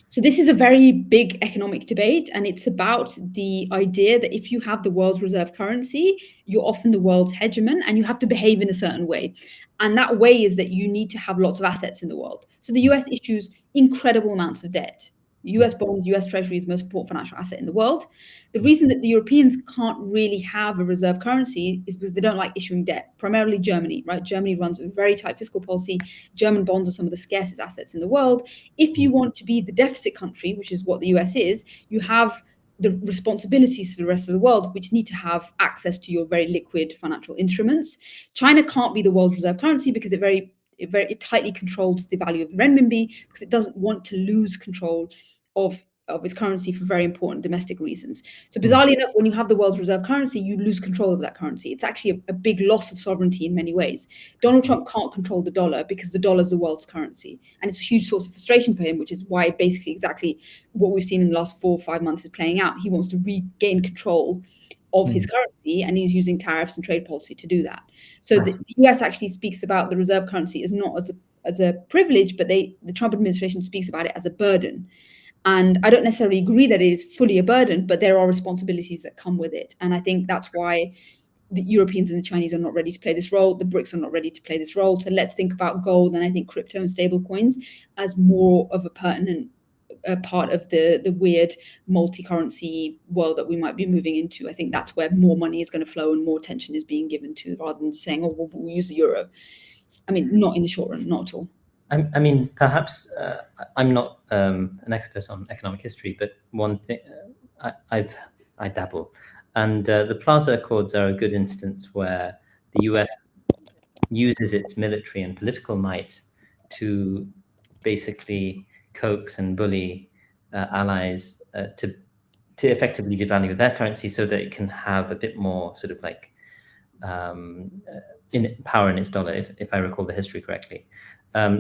So this is a very big economic debate, and it's about the idea that if you have the world's reserve currency, you're often the world's hegemon, and you have to behave in a certain way. And that way is that you need to have lots of assets in the world. So the US issues incredible amounts of debt. US bonds, US Treasury is the most important financial asset in the world. The reason that the Europeans can't really have a reserve currency is because they don't like issuing debt, primarily Germany, right? Germany runs a very tight fiscal policy. German bonds are some of the scarcest assets in the world. If you want to be the deficit country, which is what the US is, you have the responsibilities to the rest of the world, which need to have access to your very liquid financial instruments. China can't be the world's reserve currency because it tightly controls the value of the renminbi, because it doesn't want to lose control of its currency for very important domestic reasons. So bizarrely enough, when you have the world's reserve currency, you lose control of that currency. It's actually a big loss of sovereignty in many ways. Donald Trump can't control the dollar because the dollar is the world's currency. And it's a huge source of frustration for him, which is why basically exactly what we've seen in the last 4 or 5 months is playing out. He wants to regain control of his currency, and he's using tariffs and trade policy to do that. So the US actually speaks about the reserve currency as not as a privilege, but the Trump administration speaks about it as a burden. And I don't necessarily agree that it is fully a burden, but there are responsibilities that come with it. And I think that's why the Europeans and the Chinese are not ready to play this role. The BRICS are not ready to play this role. So let's think about gold and I think crypto and stable coins as more of a pertinent part of the weird multi-currency world that we might be moving into. I think that's where more money is going to flow and more attention is being given to, rather than saying, oh, we'll use the euro. I mean, not in the short run, not at all. I mean, perhaps I'm not an expert on economic history, but one thing I dabble, and the Plaza Accords are a good instance where the US uses its military and political might to basically coax and bully allies to effectively devalue their currency so that it can have a bit more sort of like in power in its dollar, if I recall the history correctly.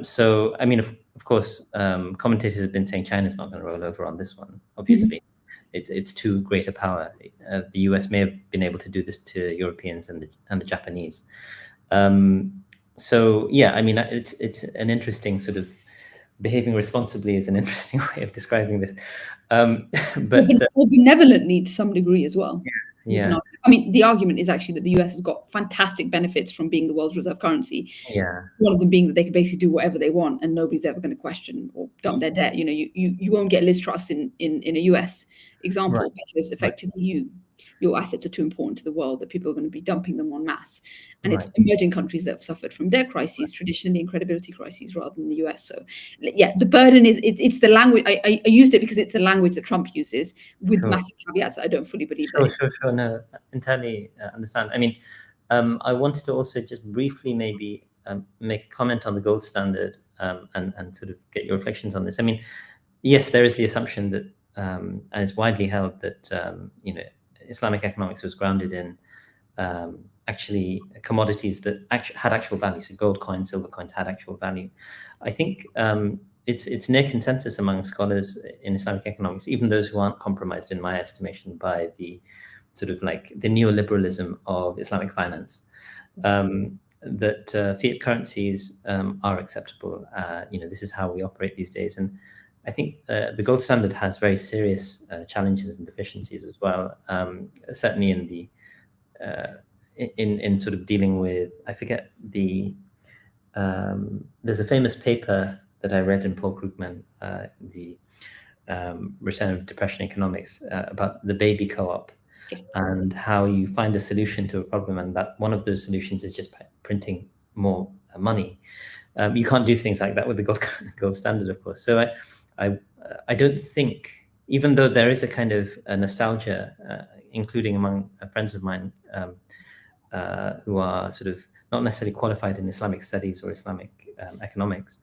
So, I mean, of course, commentators have been saying China's not going to roll over on this one. Obviously, it's too great a power. The US may have been able to do this to Europeans and the Japanese. So, yeah, I mean, it's an interesting sort of behaving responsibly is an interesting way of describing this. But or benevolently to some degree as well. Yeah. I mean, the argument is actually that the US has got fantastic benefits from being the world's reserve currency. Yeah. One of them being that they can basically do whatever they want and nobody's ever going to question or dump their debt. You know, you won't get Liz Truss in a US example, Right. because effectively your assets are too important to the world that people are going to be dumping them en masse. And it's emerging countries that have suffered from debt crises, traditionally, and credibility crises, rather than the US. So, yeah, the burden is it's the language. I used it because it's the language that Trump uses, with massive caveats that I don't fully believe. Sure. No, entirely understand. I mean, I wanted to also just briefly maybe make a comment on the gold standard and sort of get your reflections on this. I mean, yes, there is the assumption that, and it's widely held that, Islamic economics was grounded in actually commodities that had actual value. So gold coins, silver coins had actual value. I think it's near consensus among scholars in Islamic economics, even those who aren't compromised, in my estimation, by the sort of like the neoliberalism of Islamic finance, that fiat currencies are acceptable. This is how we operate these days. And I think the gold standard has very serious challenges and deficiencies as well. Certainly in the in sort of dealing with, I forget the there's a famous paper that I read in Paul Krugman, the Return of Depression Economics, about the baby co-op and how you find a solution to a problem, and that one of those solutions is just printing more money. You can't do things like that with the gold standard, of course. So I don't think, even though there is a kind of a nostalgia, including among friends of mine who are sort of not necessarily qualified in Islamic studies or Islamic economics,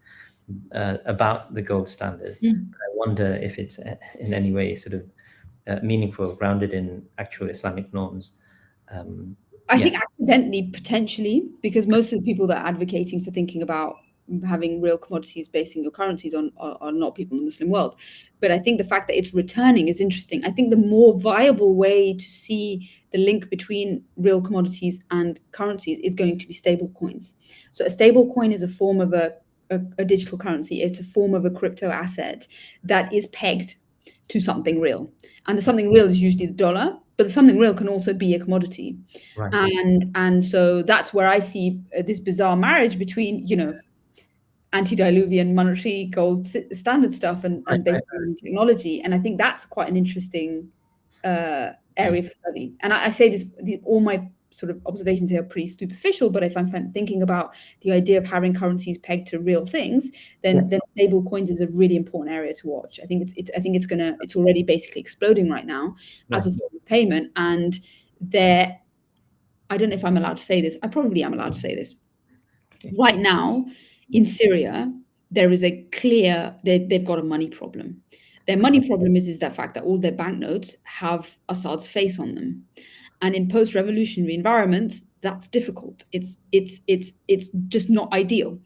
about the gold standard. I wonder if it's in any way sort of meaningful, grounded in actual Islamic norms. I think accidentally, potentially, because most of the people that are advocating for thinking about having real commodities basing your currencies on are not people in the Muslim world. But I think the fact that it's returning is interesting. I think the more viable way to see the link between real commodities and currencies is going to be stable coins. So a stable coin is a form of a digital currency. It's a form of a crypto asset that is pegged to something real. And the something real is usually the dollar, but the something real can also be a commodity. Right. And so that's where I see this bizarre marriage between, antediluvian monetary gold standard stuff and basic technology. And I think that's quite an interesting area for study. And I say this, all my sort of observations here are pretty superficial, but if I'm thinking about the idea of having currencies pegged to real things, then stable coins is a really important area to watch. I think it's already basically exploding right now as a form of payment. And I don't know if I'm allowed to say this. I probably am allowed to say this. Right now, in Syria, there is a clear, they've got a money problem. Their money problem is that fact that all their banknotes have Assad's face on them. And in post-revolutionary environments, that's difficult. It's just not ideal.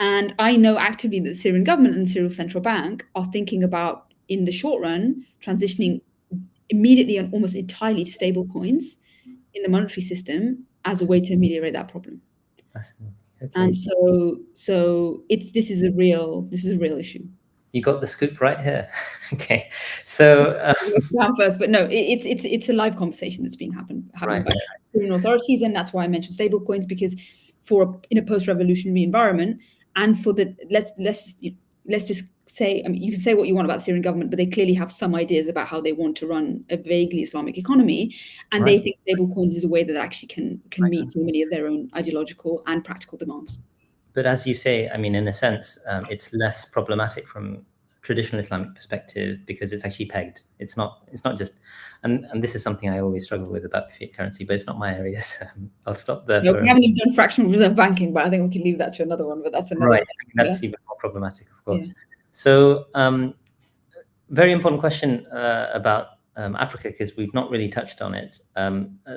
And I know actively that the Syrian government and the Syrian central bank are thinking about, in the short run, transitioning immediately and almost entirely to stable coins in the monetary system as a way to ameliorate that problem. Okay. And so this is a real issue. You got the scoop right here. Okay, so down first, but no, it's a live conversation that's being happening right. by Syrian authorities, and that's why I mentioned stablecoins, because in a post-revolutionary environment, and for the let's just say, I mean, you can say what you want about the Syrian government, but they clearly have some ideas about how they want to run a vaguely Islamic economy, and they think stablecoins is a way that actually can meet so many of their own ideological and practical demands. But as you say, I mean, in a sense, it's less problematic from traditional Islamic perspective because it's actually pegged. It's not just, and this is something I always struggle with about fiat currency, but it's not my area, so I'll stop there. No, we haven't even done fractional reserve banking, but I think we can leave that to another one. But that's another right. That's even more problematic, of course. Yeah. So, very important question about Africa, because we've not really touched on it.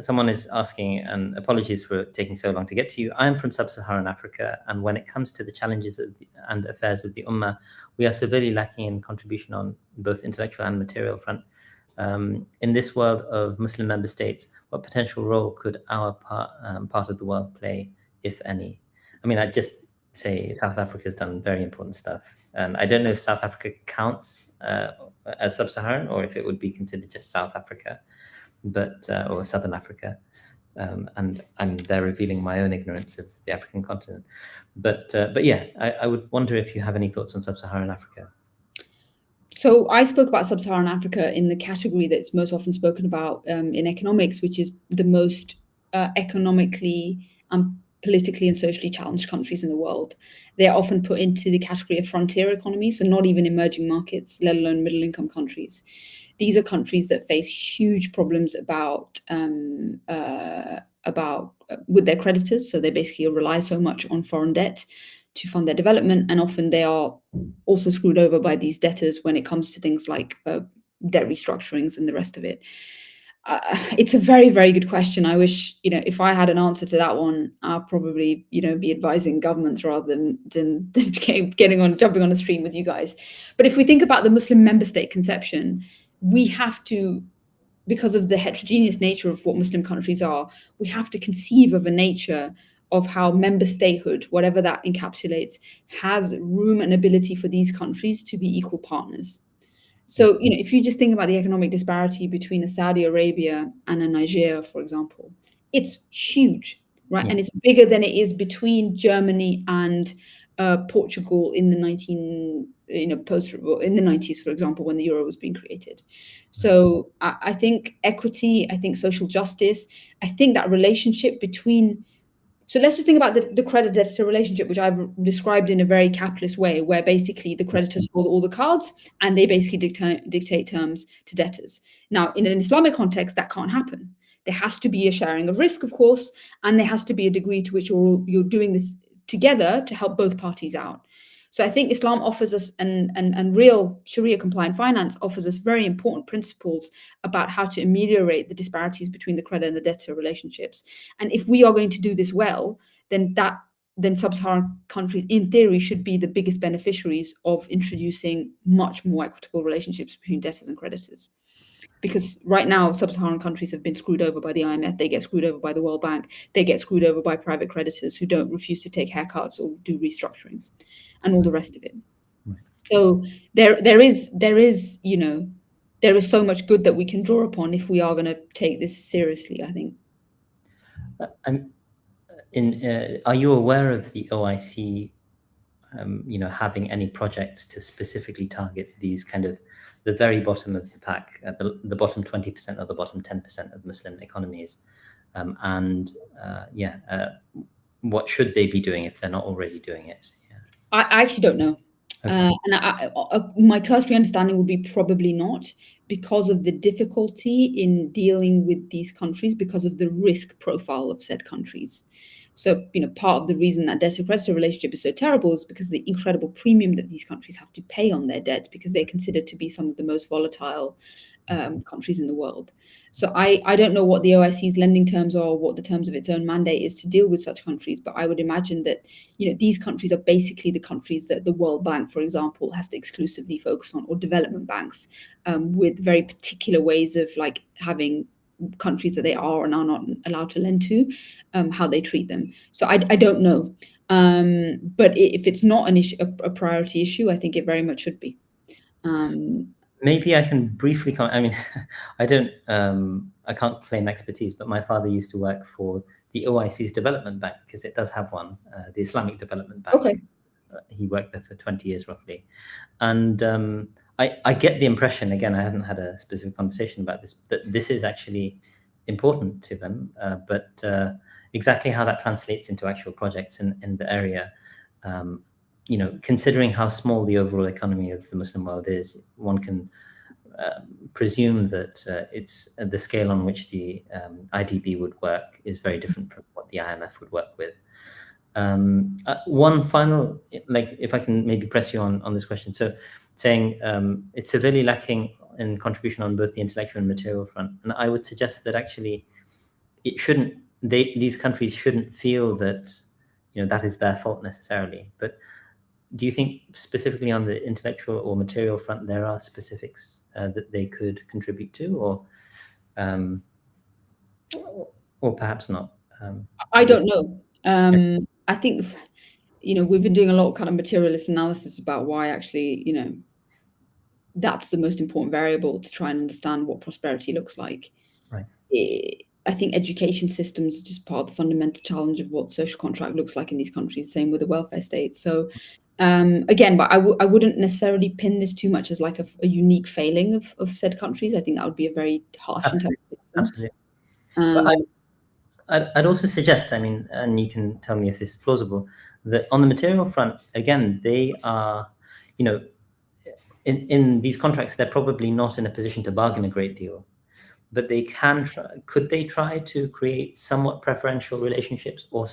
Someone is asking, and apologies for taking so long to get to you. I'm from sub-Saharan Africa, and when it comes to the challenges and affairs of the Ummah, we are severely lacking in contribution on both intellectual and material front. In this world of Muslim member states, what potential role could our part of the world play, if any? I mean, I'd just say South Africa has done very important stuff. I don't know if South Africa counts as sub-Saharan or if it would be considered just South Africa, but or Southern Africa. And I'm there revealing my own ignorance of the African continent. But yeah, I would wonder if you have any thoughts on sub-Saharan Africa. So I spoke about sub-Saharan Africa in the category that's most often spoken about in economics, which is the most economically and politically and socially challenged countries in the world. They're often put into the category of frontier economies, so not even emerging markets, let alone middle-income countries. These are countries that face huge problems about with their creditors. So they basically rely so much on foreign debt to fund their development, and often they are also screwed over by these debtors when it comes to things like debt restructurings and the rest of it. It's a very, very good question. I wish, if I had an answer to that one, I'll probably, be advising governments rather than jumping on a stream with you guys. But if we think about the Muslim member state conception, we have to, because of the heterogeneous nature of what Muslim countries are, we have to conceive of a nature of how member statehood, whatever that encapsulates, has room and ability for these countries to be equal partners. So, if you just think about the economic disparity between a Saudi Arabia and a Nigeria, for example, it's huge, right? Yeah. And it's bigger than it is between Germany and Portugal in the 90s, for example, when the euro was being created. So I think equity, I think social justice, I think that relationship between. So let's just think about the creditor relationship, which I've described in a very capitalist way, where basically the creditors hold all the cards and they basically dictate terms to debtors. Now, in an Islamic context, that can't happen. There has to be a sharing of risk, of course, and there has to be a degree to which you're doing this together to help both parties out. So I think Islam offers us, and real Sharia compliant finance offers us very important principles about how to ameliorate the disparities between the creditor and the debtor relationships. And if we are going to do this well, then sub-Saharan countries, in theory, should be the biggest beneficiaries of introducing much more equitable relationships between debtors and creditors. Because right now, sub-Saharan countries have been screwed over by the IMF, they get screwed over by the World Bank, they get screwed over by private creditors who don't refuse to take haircuts or do restructurings and all the rest of it. So there is so much good that we can draw upon if we are going to take this seriously, I think. Are you aware of the OIC having any projects to specifically target these kind of the very bottom of the pack, the bottom 20% or the bottom 10% of Muslim economies? What should they be doing if they're not already doing it? Yeah. I actually don't know. Okay. My cursory understanding would be probably not, because of the difficulty in dealing with these countries, because of the risk profile of said countries. So, part of the reason that debtor-creditor relationship is so terrible is because of the incredible premium that these countries have to pay on their debt, because they're considered to be some of the most volatile countries in the world. So I don't know what the OIC's lending terms are, or what the terms of its own mandate is to deal with such countries, but I would imagine that these countries are basically the countries that the World Bank, for example, has to exclusively focus on, or development banks, with very particular ways of like having countries that they are and are not allowed to lend to, how they treat them. So I don't know, but if it's not an issue, a priority issue, I think it very much should be. Maybe I can briefly comment. I mean, I can't claim expertise, but my father used to work for the OIC's development bank, because it does have one, the Islamic Development Bank. Okay. He worked there for 20 years roughly. And I get the impression, again, I haven't had a specific conversation about this, that this is actually important to them, but exactly how that translates into actual projects in the area, considering how small the overall economy of the Muslim world is, one can presume that it's the scale on which the IDB would work is very different from what the IMF would work with. One final, if I can maybe press you on this question. So saying it's severely lacking in contribution on both the intellectual and material front. And I would suggest that actually these countries shouldn't feel that, that is their fault necessarily. But do you think specifically on the intellectual or material front, there are specifics that they could contribute to, or perhaps not? I don't know. I think, we've been doing a lot of kind of materialist analysis about why actually, that's the most important variable to try and understand what prosperity looks like. Right. I think education systems are just part of the fundamental challenge of what social contract looks like in these countries, same with the welfare state. So again, but I wouldn't necessarily pin this too much as like a unique failing of said countries. I think that would be a very harsh interpretation. Absolutely. But I'd also suggest, and you can tell me if this is plausible, that on the material front, again, they are, in these contracts, they're probably not in a position to bargain a great deal, but they can try. Could they try to create somewhat preferential relationships, or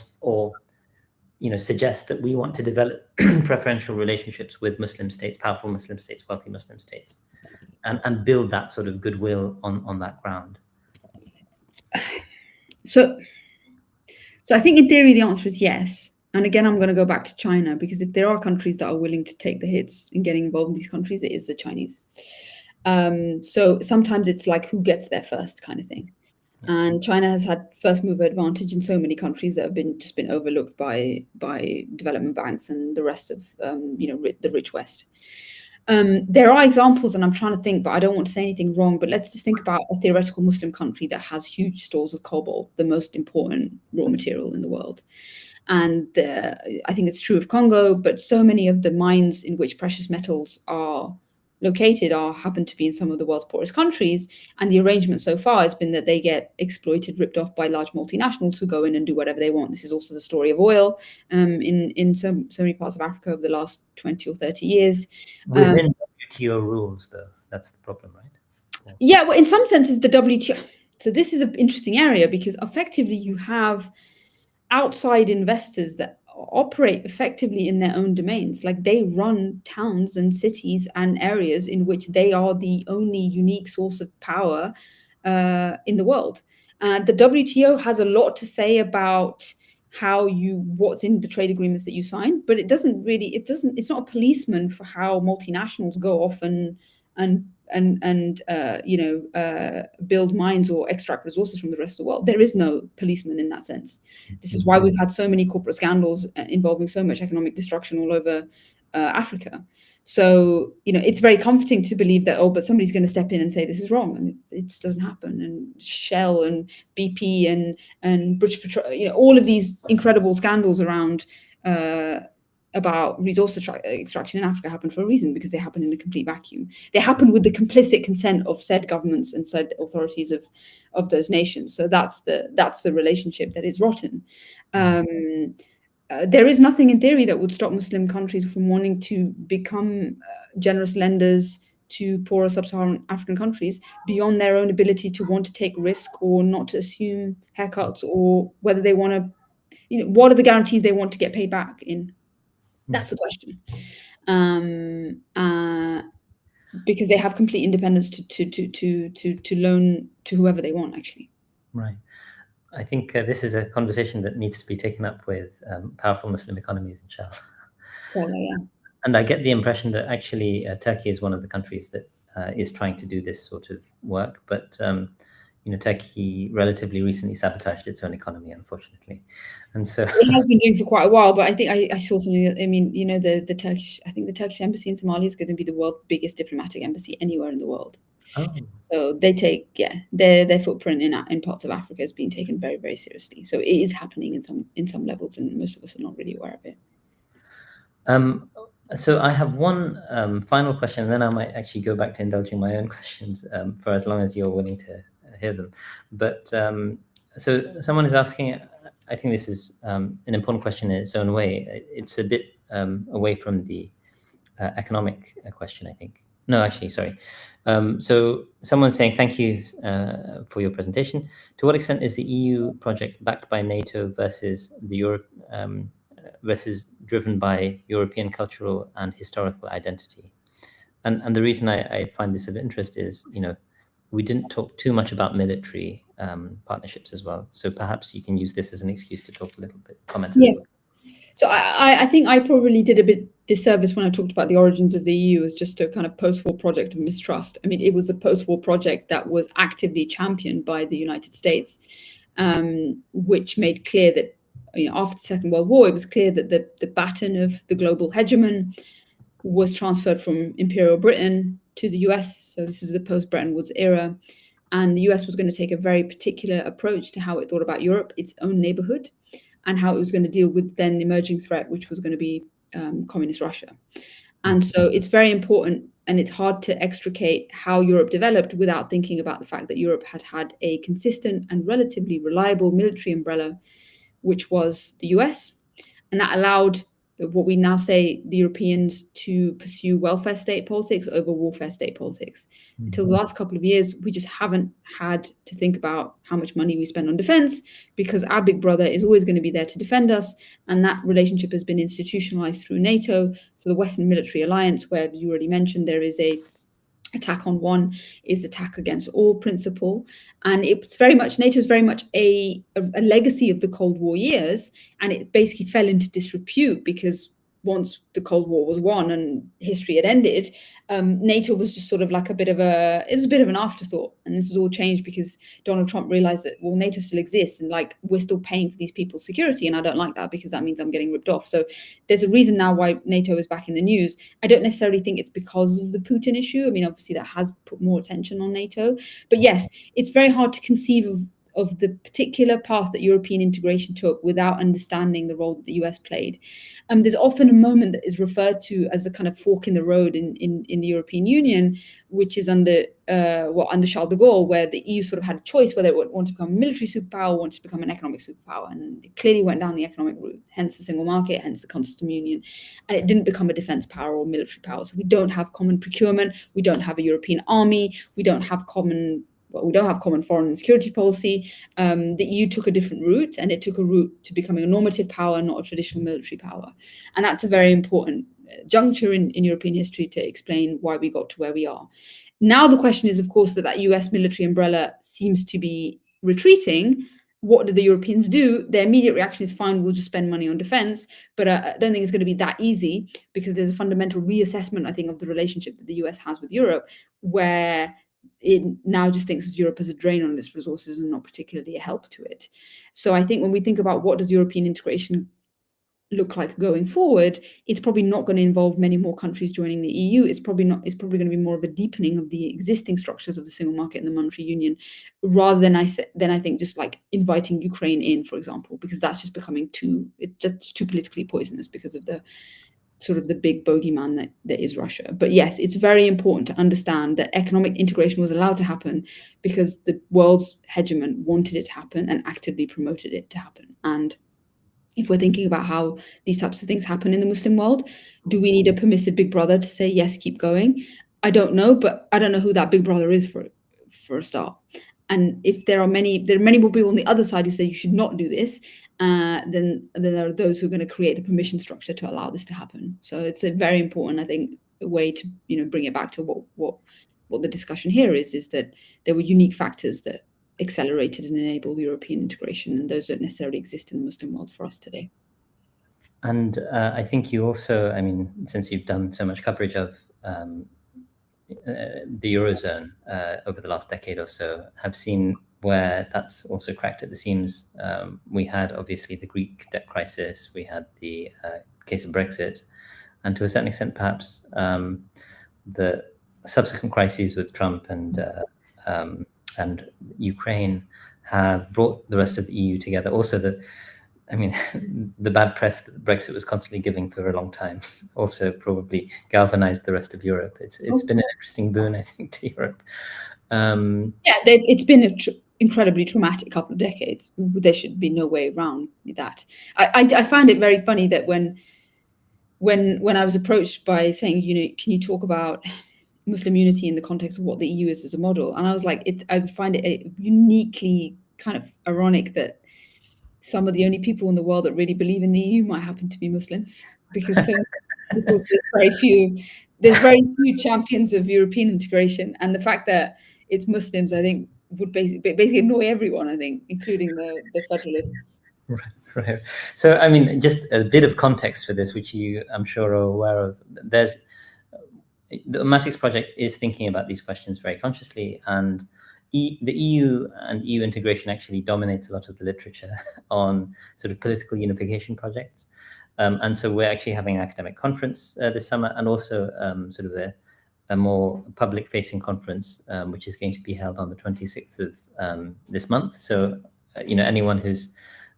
suggest that we want to develop preferential relationships with Muslim states, powerful Muslim states, wealthy Muslim states, and build that sort of goodwill on that ground? So I think in theory the answer is yes. And again, I'm going to go back to China, because if there are countries that are willing to take the hits in getting involved in these countries, it is the Chinese. So sometimes it's like who gets there first kind of thing. And China has had first mover advantage in so many countries that have just been overlooked by development banks and the rest of the rich West. There are examples, and I'm trying to think, but I don't want to say anything wrong, but let's just think about a theoretical Muslim country that has huge stores of cobalt, the most important raw material in the world. And I think it's true of Congo, but so many of the mines in which precious metals are located happen to be in some of the world's poorest countries. And the arrangement so far has been that they get exploited, ripped off by large multinationals who go in and do whatever they want. This is also the story of oil in so many parts of Africa over the last 20 or 30 years. Within WTO rules, though, that's the problem, right? Yeah, well, in some senses, the WTO. So this is an interesting area, because effectively you have outside investors that operate effectively in their own domains. Like they run towns and cities and areas in which they are the only unique source of power in the world. The WTO has a lot to say about what's in the trade agreements that you sign, but it's not a policeman for how multinationals go off and build mines or extract resources from the rest of the world. There is no policeman in that sense. This is why we've had so many corporate scandals involving so much economic destruction all over Africa. So, it's very comforting to believe that, but somebody's going to step in and say this is wrong, and it just doesn't happen. And Shell and BP and British Petroleum, all of these incredible scandals around about resource extraction in Africa happen for a reason, because they happen in a complete vacuum. They happen with the complicit consent of said governments and said authorities of those nations. So that's the relationship that is rotten. There is nothing in theory that would stop Muslim countries from wanting to become generous lenders to poorer sub-Saharan African countries beyond their own ability to want to take risk or not to assume haircuts, or whether they want to, what are the guarantees they want to get paid back in. That's the question. Because they have complete independence to loan to whoever they want, actually. Right. I think this is a conversation that needs to be taken up with powerful Muslim economies, inshallah. Yeah. And I get the impression that actually Turkey is one of the countries that is trying to do this sort of work. But, Turkey relatively recently sabotaged its own economy, unfortunately, and so it has been doing for quite a while. But I think I saw something that, I mean, the Turkish, I think the Turkish embassy in Somalia is going to be the world's biggest diplomatic embassy anywhere in the world. oh, So they take, their footprint in parts of Africa is being taken very, very seriously. So it is happening in some levels, and most of us are not really aware of it. So I have one final question, and then I might actually go back to indulging my own questions for as long as you're willing to hear them. But so someone is asking, I think this is an important question in its own way. It's a bit away from the economic question, I think. No, actually, sorry. So someone's saying, thank you for your presentation. To what extent is the EU project backed by NATO versus the Europe, versus driven by European cultural and historical identity? And the reason I find this of interest is, we didn't talk too much about military partnerships as well. So perhaps you can use this as an excuse to talk a little bit, comment a little bit. So I think I probably did a bit disservice when I talked about the origins of the EU as just a kind of post-war project of mistrust. I mean, it was a post-war project that was actively championed by the United States, which made clear that after the Second World War, it was clear that the baton of the global hegemon was transferred from Imperial Britain to the US. So this is the post-Bretton Woods era. And the US was going to take a very particular approach to how it thought about Europe, its own neighborhood, and how it was going to deal with then the emerging threat, which was going to be communist Russia. And so it's very important, and it's hard to extricate how Europe developed without thinking about the fact that Europe had had a consistent and relatively reliable military umbrella, which was the US. And that allowed what we now say the Europeans to pursue welfare state politics over warfare state politics. Until the last couple of years, we just haven't had to think about how much money we spend on defense, because our big brother is always going to be there to defend us. And that relationship has been institutionalized through NATO. So the Western military alliance, where you already mentioned there is a attack on one is attack against all principle. And it's very much, NATO is very much a legacy of the Cold War years. And it basically fell into disrepute because once the Cold War was won and history had ended, NATO was just sort of like it was a bit of an afterthought. And this has all changed because Donald Trump realized that, well, NATO still exists and like we're still paying for these people's security. And I don't like that because that means I'm getting ripped off. So there's a reason now why NATO is back in the news. I don't necessarily think it's because of the Putin issue. I mean, obviously that has put more attention on NATO. But yes, it's very hard to conceive of the particular path that European integration took without understanding the role that the US played. There's often a moment that is referred to as the kind of fork in the road in the European Union, which is under Charles de Gaulle, where the EU sort of had a choice whether it wanted to become a military superpower or wanted to become an economic superpower. And it clearly went down the economic route, hence the single market, hence the customs union. And it didn't become a defense power or military power. So we don't have common procurement. We don't have a European army. We don't have common foreign and security policy. The EU took a different route, and it took a route to becoming a normative power, not a traditional military power. And that's a very important juncture in European history to explain why we got to where we are. Now the question is, of course, that US military umbrella seems to be retreating. What do the Europeans do? Their immediate reaction is, fine, we'll just spend money on defense. But I don't think it's going to be that easy, because there's a fundamental reassessment, I think, of the relationship that the US has with Europe, where it now just thinks of Europe as a drain on its resources and not particularly a help to it. So I think when we think about what does European integration look like going forward, it's probably not going to involve many more countries joining the EU. It's probably going to be more of a deepening of the existing structures of the single market and the monetary union, rather than I think just like inviting Ukraine in, for example, because that's just becoming too politically poisonous because of the sort of the big bogeyman that is Russia. But yes, it's very important to understand that economic integration was allowed to happen because the world's hegemon wanted it to happen and actively promoted it to happen. And if we're thinking about how these types of things happen in the Muslim world, do we need a permissive big brother to say, yes, keep going? I don't know, but I don't know who that big brother is for a start. And if there are many more people on the other side who say you should not do this, then there are those who are going to create the permission structure to allow this to happen. So it's a very important, I think, way to bring it back to what the discussion here is that there were unique factors that accelerated and enabled European integration, and those don't necessarily exist in the Muslim world for us today. And I think you also, I mean, since you've done so much coverage of the Eurozone over the last decade or so, have seen where that's also cracked at the seams. We had obviously the Greek debt crisis, we had the case of Brexit, and to a certain extent, perhaps the subsequent crises with Trump and Ukraine have brought the rest of the EU together. Also, the bad press that Brexit was constantly giving for a long time also probably galvanized the rest of Europe. It's been an interesting boon, I think, to Europe. It's been an incredibly traumatic couple of decades. There should be no way around that. I find it very funny that when I was approached by saying, can you talk about Muslim unity in the context of what the EU is as a model, and I was like, I find it uniquely kind of ironic that some of the only people in the world that really believe in the EU might happen to be Muslims, because there's very few champions of European integration, and the fact that it's Muslims, I think, would basically annoy everyone, I think, including the federalists. Right. So, just a bit of context for this, which you, I'm sure, are aware of. The Ummatics project is thinking about these questions very consciously, and the EU and EU integration actually dominates a lot of the literature on sort of political unification projects. And so we're actually having an academic conference this summer, and also sort of a more public-facing conference, which is going to be held on the 26th of this month. So, anyone who's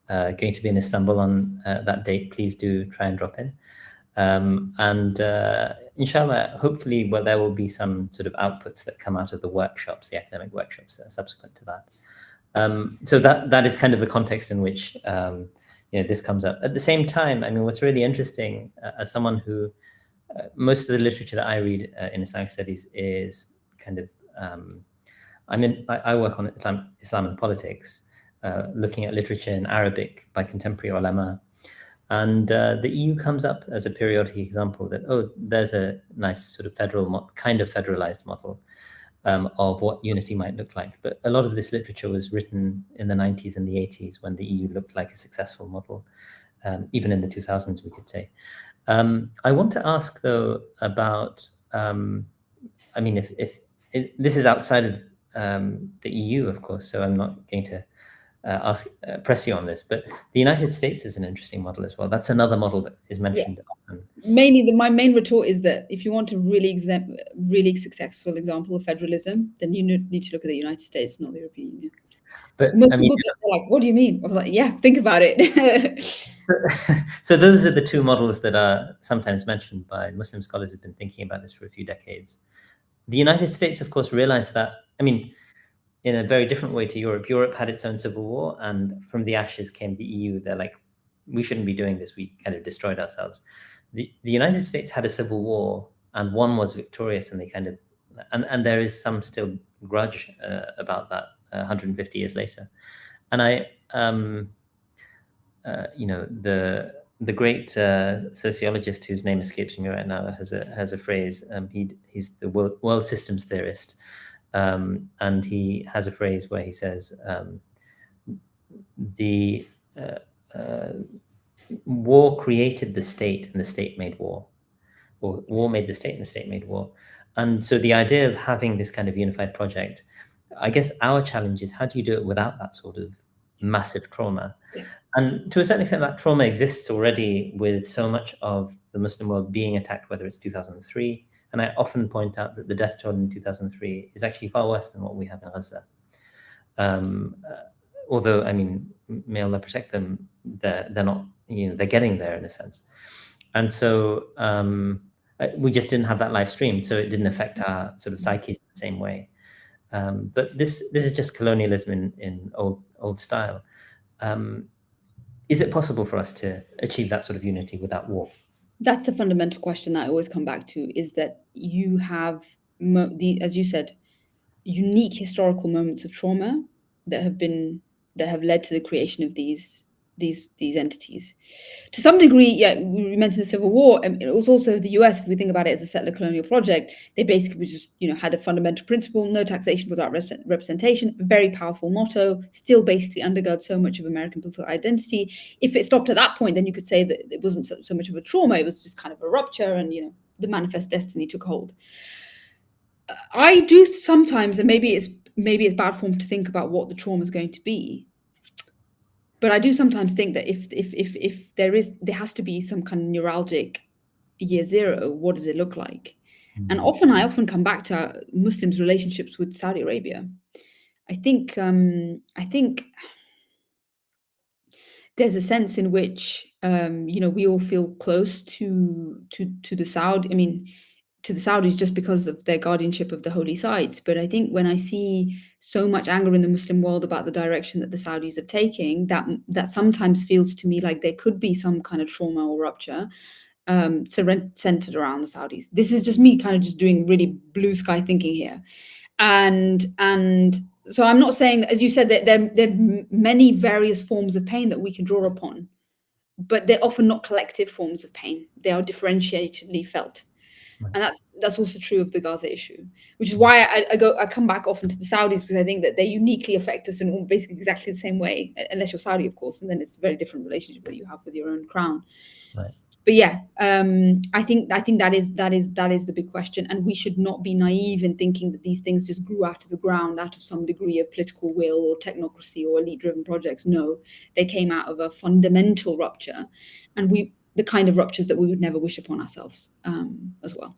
going to be in Istanbul on that date, please do try and drop in. And inshallah, hopefully, there will be some sort of outputs that come out of the workshops, the academic workshops that are subsequent to that. So that is kind of the context in which this comes up. At the same time, what's really interesting, as someone who most of the literature that I read in Islamic studies is kind of I work on Islam and politics, looking at literature in Arabic by contemporary ulama. And the EU comes up as a periodic example that, there's a nice sort of kind of federalized model of what unity might look like. But a lot of this literature was written in the 90s and the 80s, when the EU looked like a successful model, even in the 2000s, we could say. I want to ask, though, about, if this is outside of the EU, of course, so I'm not going to press you on this, but the United States is an interesting model as well. That's another model that is mentioned often. Mainly, my main retort is that if you want a really successful example of federalism, then you need to look at the United States, not the European Union. But most people are like, what do you mean? I was like, yeah, think about it. So those are the two models that are sometimes mentioned by Muslim scholars who've been thinking about this for a few decades. The United States, of course, realized that, in a very different way to Europe. Europe had its own civil war, and from the ashes came the EU. They're like, we shouldn't be doing this. We kind of destroyed ourselves. The United States had a civil war, and one was victorious, and they kind of, and there is some still grudge about that 150 years later. And the great sociologist whose name escapes me right now has a phrase. He's the world systems theorist. And he has a phrase where he says, the war created the state and the state made war, or war made the state and the state made war. And so the idea of having this kind of unified project, I guess our challenge is, how do you do it without that sort of massive trauma? Yeah. And to a certain extent, that trauma exists already, with so much of the Muslim world being attacked, whether it's 2003. And I often point out that the death toll in 2003 is actually far worse than what we have in Gaza. Although, may Allah protect them, they're not, they're getting there in a sense. And so we just didn't have that live stream, so it didn't affect our sort of psyches in the same way. But this is just colonialism in old style. Is it possible for us to achieve that sort of unity without war? That's the fundamental question that I always come back to, is that you have, as you said, unique historical moments of trauma that have led to the creation of these entities. To some degree, yeah, we mentioned the Civil War, and it was also the US. If we think about it as a settler colonial project, they basically just had a fundamental principle: no taxation without representation. Very powerful motto, still basically undergirds so much of American political identity. If it stopped at that point, then you could say that it wasn't so much of a trauma; it was just kind of a rupture, and the manifest destiny took hold. I do sometimes, and maybe maybe it's bad form to think about what the trauma is going to be. But I do sometimes think that if there has to be some kind of neuralgic year zero, what does it look like? And I often come back to Muslims' relationships with Saudi Arabia. I think there's a sense in which we all feel close to the Saudi. I mean, to the Saudis just because of their guardianship of the holy sites. But I think when I see so much anger in the Muslim world about the direction that the Saudis are taking, that sometimes feels to me like there could be some kind of trauma or rupture centered around the Saudis. This is just me kind of just doing really blue sky thinking here. And so I'm not saying, as you said, that there are many various forms of pain that we can draw upon, but they're often not collective forms of pain. They are differentiatedly felt. And that's also true of the Gaza issue, which is why I come back often to the Saudis, because I think that they uniquely affect us in basically exactly the same way, unless you're Saudi, of course, and then it's a very different relationship that you have with your own crown. Right. But yeah, I think that is the big question, and we should not be naive in thinking that these things just grew out of the ground out of some degree of political will or technocracy or elite-driven projects. No, they came out of a fundamental rupture, and the kind of ruptures that we would never wish upon ourselves as well.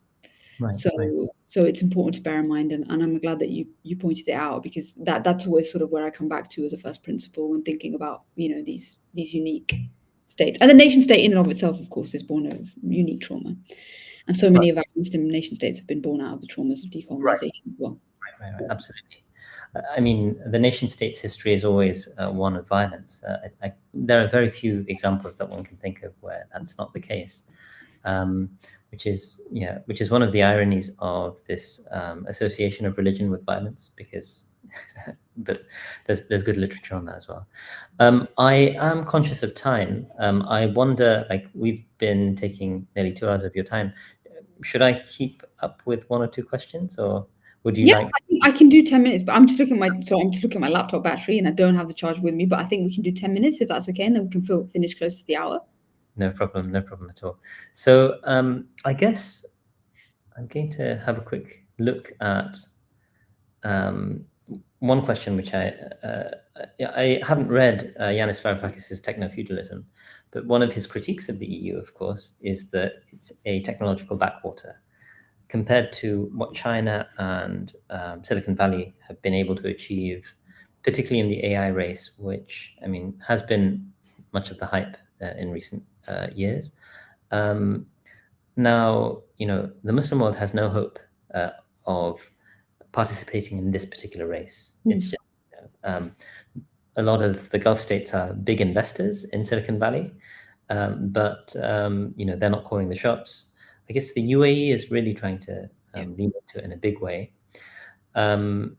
Right, so it's important to bear in mind, and I'm glad that you pointed it out, because that's always sort of where I come back to as a first principle when thinking about these unique states. And the nation state in and of itself, of course, is born of unique trauma, and so many of our Muslim nation states have been born out of the traumas of decolonization as well. Right, absolutely. I mean, the nation state's history is always one of violence. There are very few examples that one can think of where that's not the case, which is one of the ironies of this association of religion with violence, because but there's good literature on that as well. I am conscious of time. I wonder, like, we've been taking nearly 2 hours of your time. Should I keep up with 1 or 2 questions, or would you like? I think I can do 10 minutes, but I'm just looking at my laptop battery, and I don't have the charge with me. But I think we can do 10 minutes if that's okay, and then we can finish close to the hour. No problem at all. So I guess I'm going to have a quick look at one question, which I haven't read Yanis Varoufakis's Techno-Feudalism, but one of his critiques of the EU, of course, is that it's a technological backwater compared to what China and Silicon Valley have been able to achieve, particularly in the AI race, which, I mean, has been much of the hype in recent years. Now, the Muslim world has no hope of participating in this particular race. It's just a lot of the Gulf states are big investors in Silicon Valley, but they're not calling the shots. I guess the UAE is really trying to lean into it in a big way, and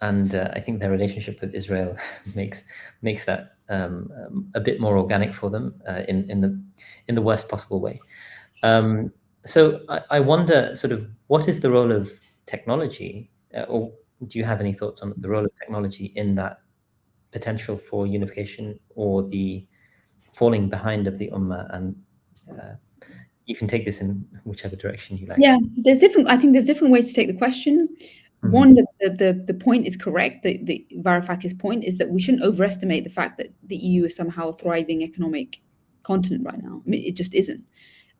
I think their relationship with Israel makes that a bit more organic for them in the worst possible way. So I wonder, sort of, what is the role of technology, or do you have any thoughts on the role of technology in that potential for unification or the falling behind of the Ummah? And you can take this in whichever direction you like. Yeah, I think there's different ways to take the question. One, the point is correct. The Varoufakis point is that we shouldn't overestimate the fact that the EU is somehow a thriving economic continent right now. I mean, it just isn't.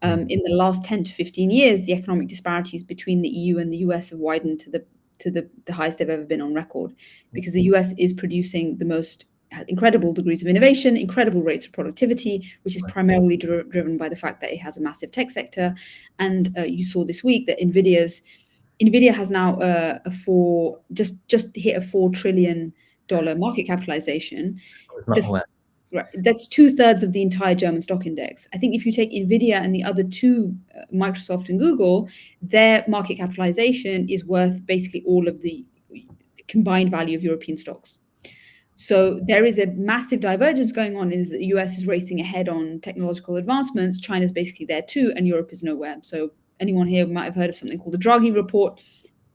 In the last 10 to 15 years, the economic disparities between the EU and the US have widened to the highest they've ever been on record, because the US is producing the most incredible degrees of innovation, incredible rates of productivity, which is primarily driven by the fact that it has a massive tech sector. And you saw this week that Nvidia has now just hit a $4 trillion market capitalization. I was not aware. Right, that's 2/3 of the entire German stock index. I think if you take Nvidia and the other two, Microsoft and Google, their market capitalization is worth basically all of the combined value of European stocks. So there is a massive divergence going on, is that the US is racing ahead on technological advancements. China's basically there too, and Europe is nowhere. So anyone here might have heard of something called the Draghi report,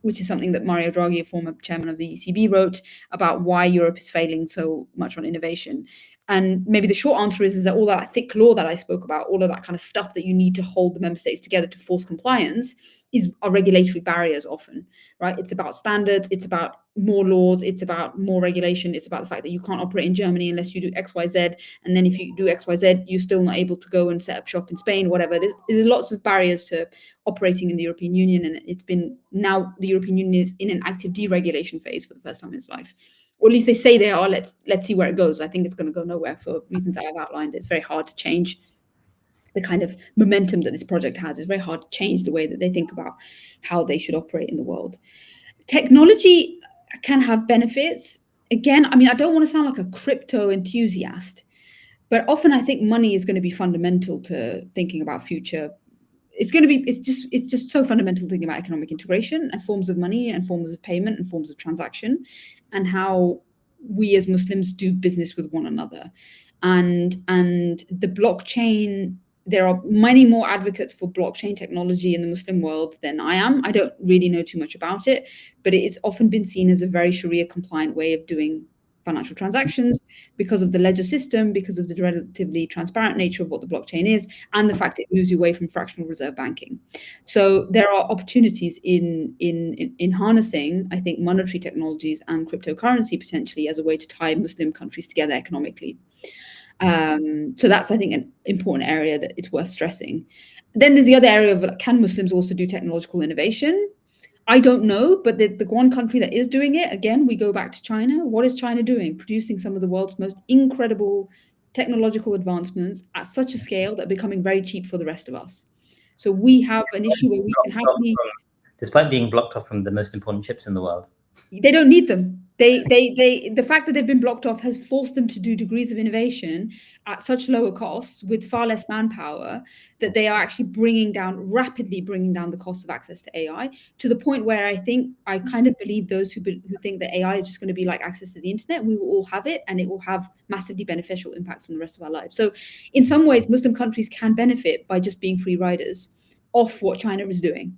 which is something that Mario Draghi, a former chairman of the ECB, wrote about why Europe is failing so much on innovation. And maybe the short answer is that all that thick law that I spoke about, all of that kind of stuff that you need to hold the member states together to force compliance, are regulatory barriers often, right? It's about standards, it's about more laws, it's about more regulation, it's about the fact that you can't operate in Germany unless you do X, Y, Z, and then if you do X, Y, Z, you're still not able to go and set up shop in Spain, whatever. There's lots of barriers to operating in the European Union, and it's been, now the European Union is in an active deregulation phase for the first time in its life. Or at least they say they are. Let's see where it goes. I think it's going to go nowhere for reasons I have outlined. It's very hard to change the kind of momentum that this project has. It's very hard to change the way that they think about how they should operate in the world. Technology can have benefits. Again, I mean, I don't want to sound like a crypto enthusiast, but often I think money is going to be fundamental to thinking about future. It's just so fundamental thinking about economic integration and forms of money and forms of payment and forms of transaction, and how we as Muslims do business with one another. And the blockchain, there are many more advocates for blockchain technology in the Muslim world than I am. I don't really know too much about it, but it's often been seen as a very Sharia compliant way of doing financial transactions because of the ledger system, because of the relatively transparent nature of what the blockchain is, and the fact it moves you away from fractional reserve banking. So there are opportunities in harnessing, I think, monetary technologies and cryptocurrency potentially as a way to tie Muslim countries together economically. So that's, I think, an important area that it's worth stressing. Then there's the other area of, can Muslims also do technological innovation? I don't know, but the one country that is doing it, again, we go back to China. What is China doing? Producing some of the world's most incredible technological advancements at such a scale that are becoming very cheap for the rest of us. So we have an issue where we can happily... Despite being blocked off from the most important chips in the world. They don't need them. The fact that they've been blocked off has forced them to do degrees of innovation at such lower costs with far less manpower that they are actually rapidly bringing down the cost of access to AI, to the point where I kind of believe those who think that AI is just going to be like access to the internet. We will all have it, and it will have massively beneficial impacts on the rest of our lives. So in some ways, Muslim countries can benefit by just being free riders off what China is doing.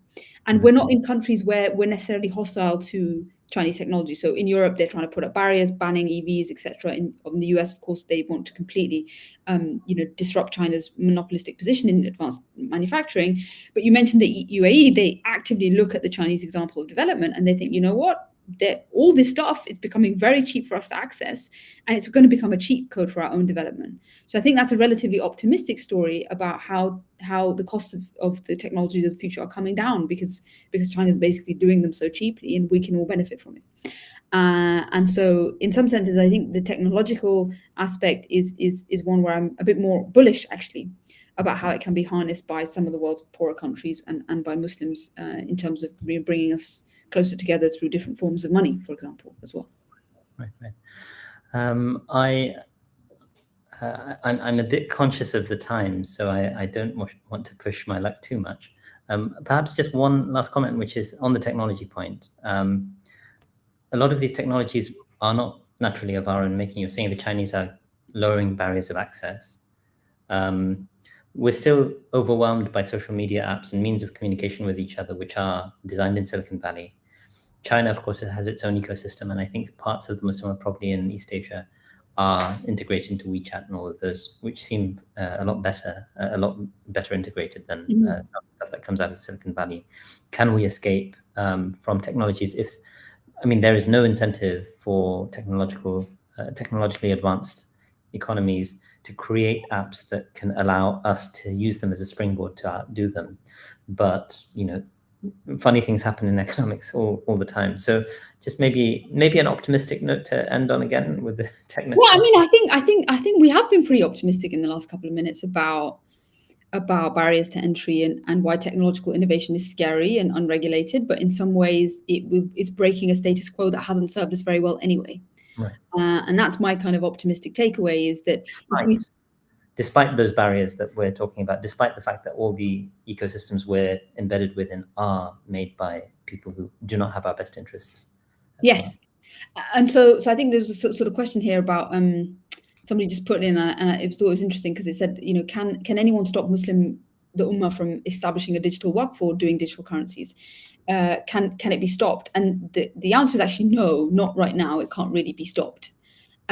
And we're not in countries where we're necessarily hostile to Chinese technology. So in Europe, they're trying to put up barriers, banning EVs, etc. In the US, of course, they want to completely, disrupt China's monopolistic position in advanced manufacturing. But you mentioned the UAE; they actively look at the Chinese example of development, and they think, you know what? All this stuff is becoming very cheap for us to access, and it's going to become a cheat code for our own development. So I think that's a relatively optimistic story about how the costs of the technologies of the future are coming down because China is basically doing them so cheaply, and we can all benefit from it. And so in some senses, I think the technological aspect is one where I'm a bit more bullish, actually, about how it can be harnessed by some of the world's poorer countries and by Muslims in terms of bringing us closer together through different forms of money, for example, as well. Right. I'm a bit conscious of the time, so I don't want to push my luck too much. Perhaps just one last comment, which is on the technology point. A lot of these technologies are not naturally of our own making. You're saying the Chinese are lowering barriers of access. We're still overwhelmed by social media apps and means of communication with each other, which are designed in Silicon Valley. China, of course, has its own ecosystem, and I think parts of the Muslim world, probably in East Asia, are integrated into WeChat and all of those, which seem a lot better integrated than some stuff that comes out of Silicon Valley. Can we escape from technologies? There is no incentive for technologically advanced economies to create apps that can allow us to use them as a springboard to outdo them. But funny things happen in economics all the time. So just maybe an optimistic note to end on again with the techno. Well, I think we have been pretty optimistic in the last couple of minutes about barriers to entry and why technological innovation is scary and unregulated, but in some ways it's breaking a status quo that hasn't served us very well anyway. Right. And that's my kind of optimistic takeaway, is that despite those barriers that we're talking about, despite the fact that all the ecosystems we're embedded within are made by people who do not have our best interests. Yes. And so I think there's a sort of question here about somebody just put in, and I thought it was interesting because it said, can anyone stop the Ummah from establishing a digital waqf or doing digital currencies? Can it be stopped? And the answer is actually no, not right now. It can't really be stopped.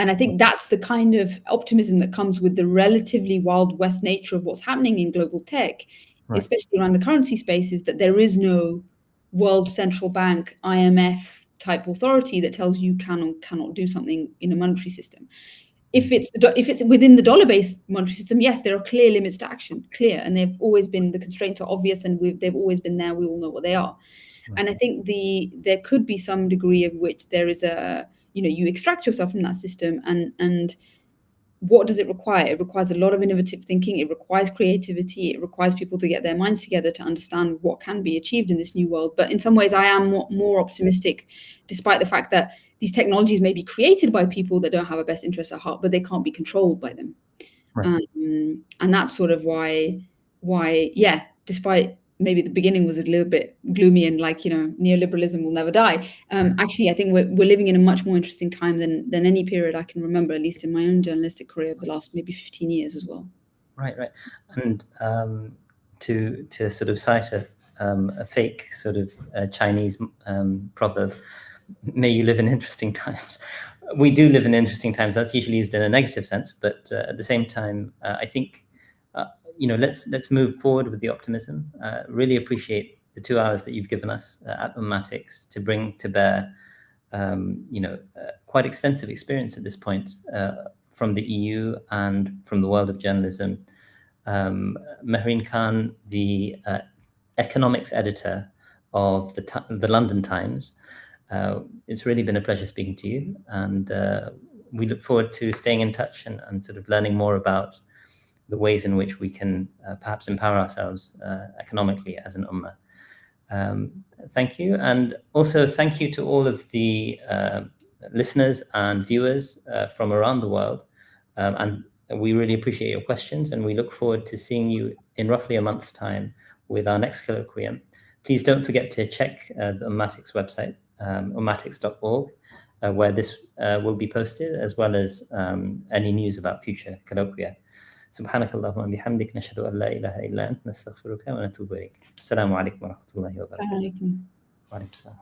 And I think that's the kind of optimism that comes with the relatively Wild West nature of what's happening in global tech, especially around the currency space, is that there is no world central bank, IMF type authority that tells you can or cannot do something in a monetary system. If it's within the dollar-based monetary system, yes, there are clear limits to action, clear, and they've always been, the constraints are obvious, and they've always been there. We all know what they are. And I think there could be some degree of which there is a, you extract yourself from that system, and what does it require? It requires a lot of innovative thinking. It requires creativity. It requires people to get their minds together to understand what can be achieved in this new world. But in some ways, I am more optimistic, despite the fact that these technologies may be created by people that don't have a best interest at heart, but they can't be controlled by them. And that's sort of why, yeah, despite maybe the beginning was a little bit gloomy and like, neoliberalism will never die. Actually, I think we're living in a much more interesting time than any period I can remember, at least in my own journalistic career of the last maybe 15 years as well. Right. And to sort of cite a fake sort of Chinese proverb, may you live in interesting times. We do live in interesting times. That's usually used in a negative sense, but at the same time, I think let's move forward with the optimism. Really appreciate the 2 hours that you've given us at Ummatics to bring to bear, quite extensive experience at this point from the EU and from the world of journalism. Mehreen Khan, the economics editor of the London Times. It's really been a pleasure speaking to you, and we look forward to staying in touch and sort of learning more about the ways in which we can perhaps empower ourselves economically as an ummah. Thank you. And also thank you to all of the listeners and viewers from around the world. And we really appreciate your questions, and we look forward to seeing you in roughly a month's time with our next colloquium. Please don't forget to check the Ummatics website, ummatics.org, where this will be posted, as well as any news about future colloquia. سبحانك اللهم وبحمدك نشهد أن لا إله إلا أنت نستغفرك ونتوب إليك. السلام عليكم ورحمة الله وبركاته. السلام عليكم. وعليكم السلام.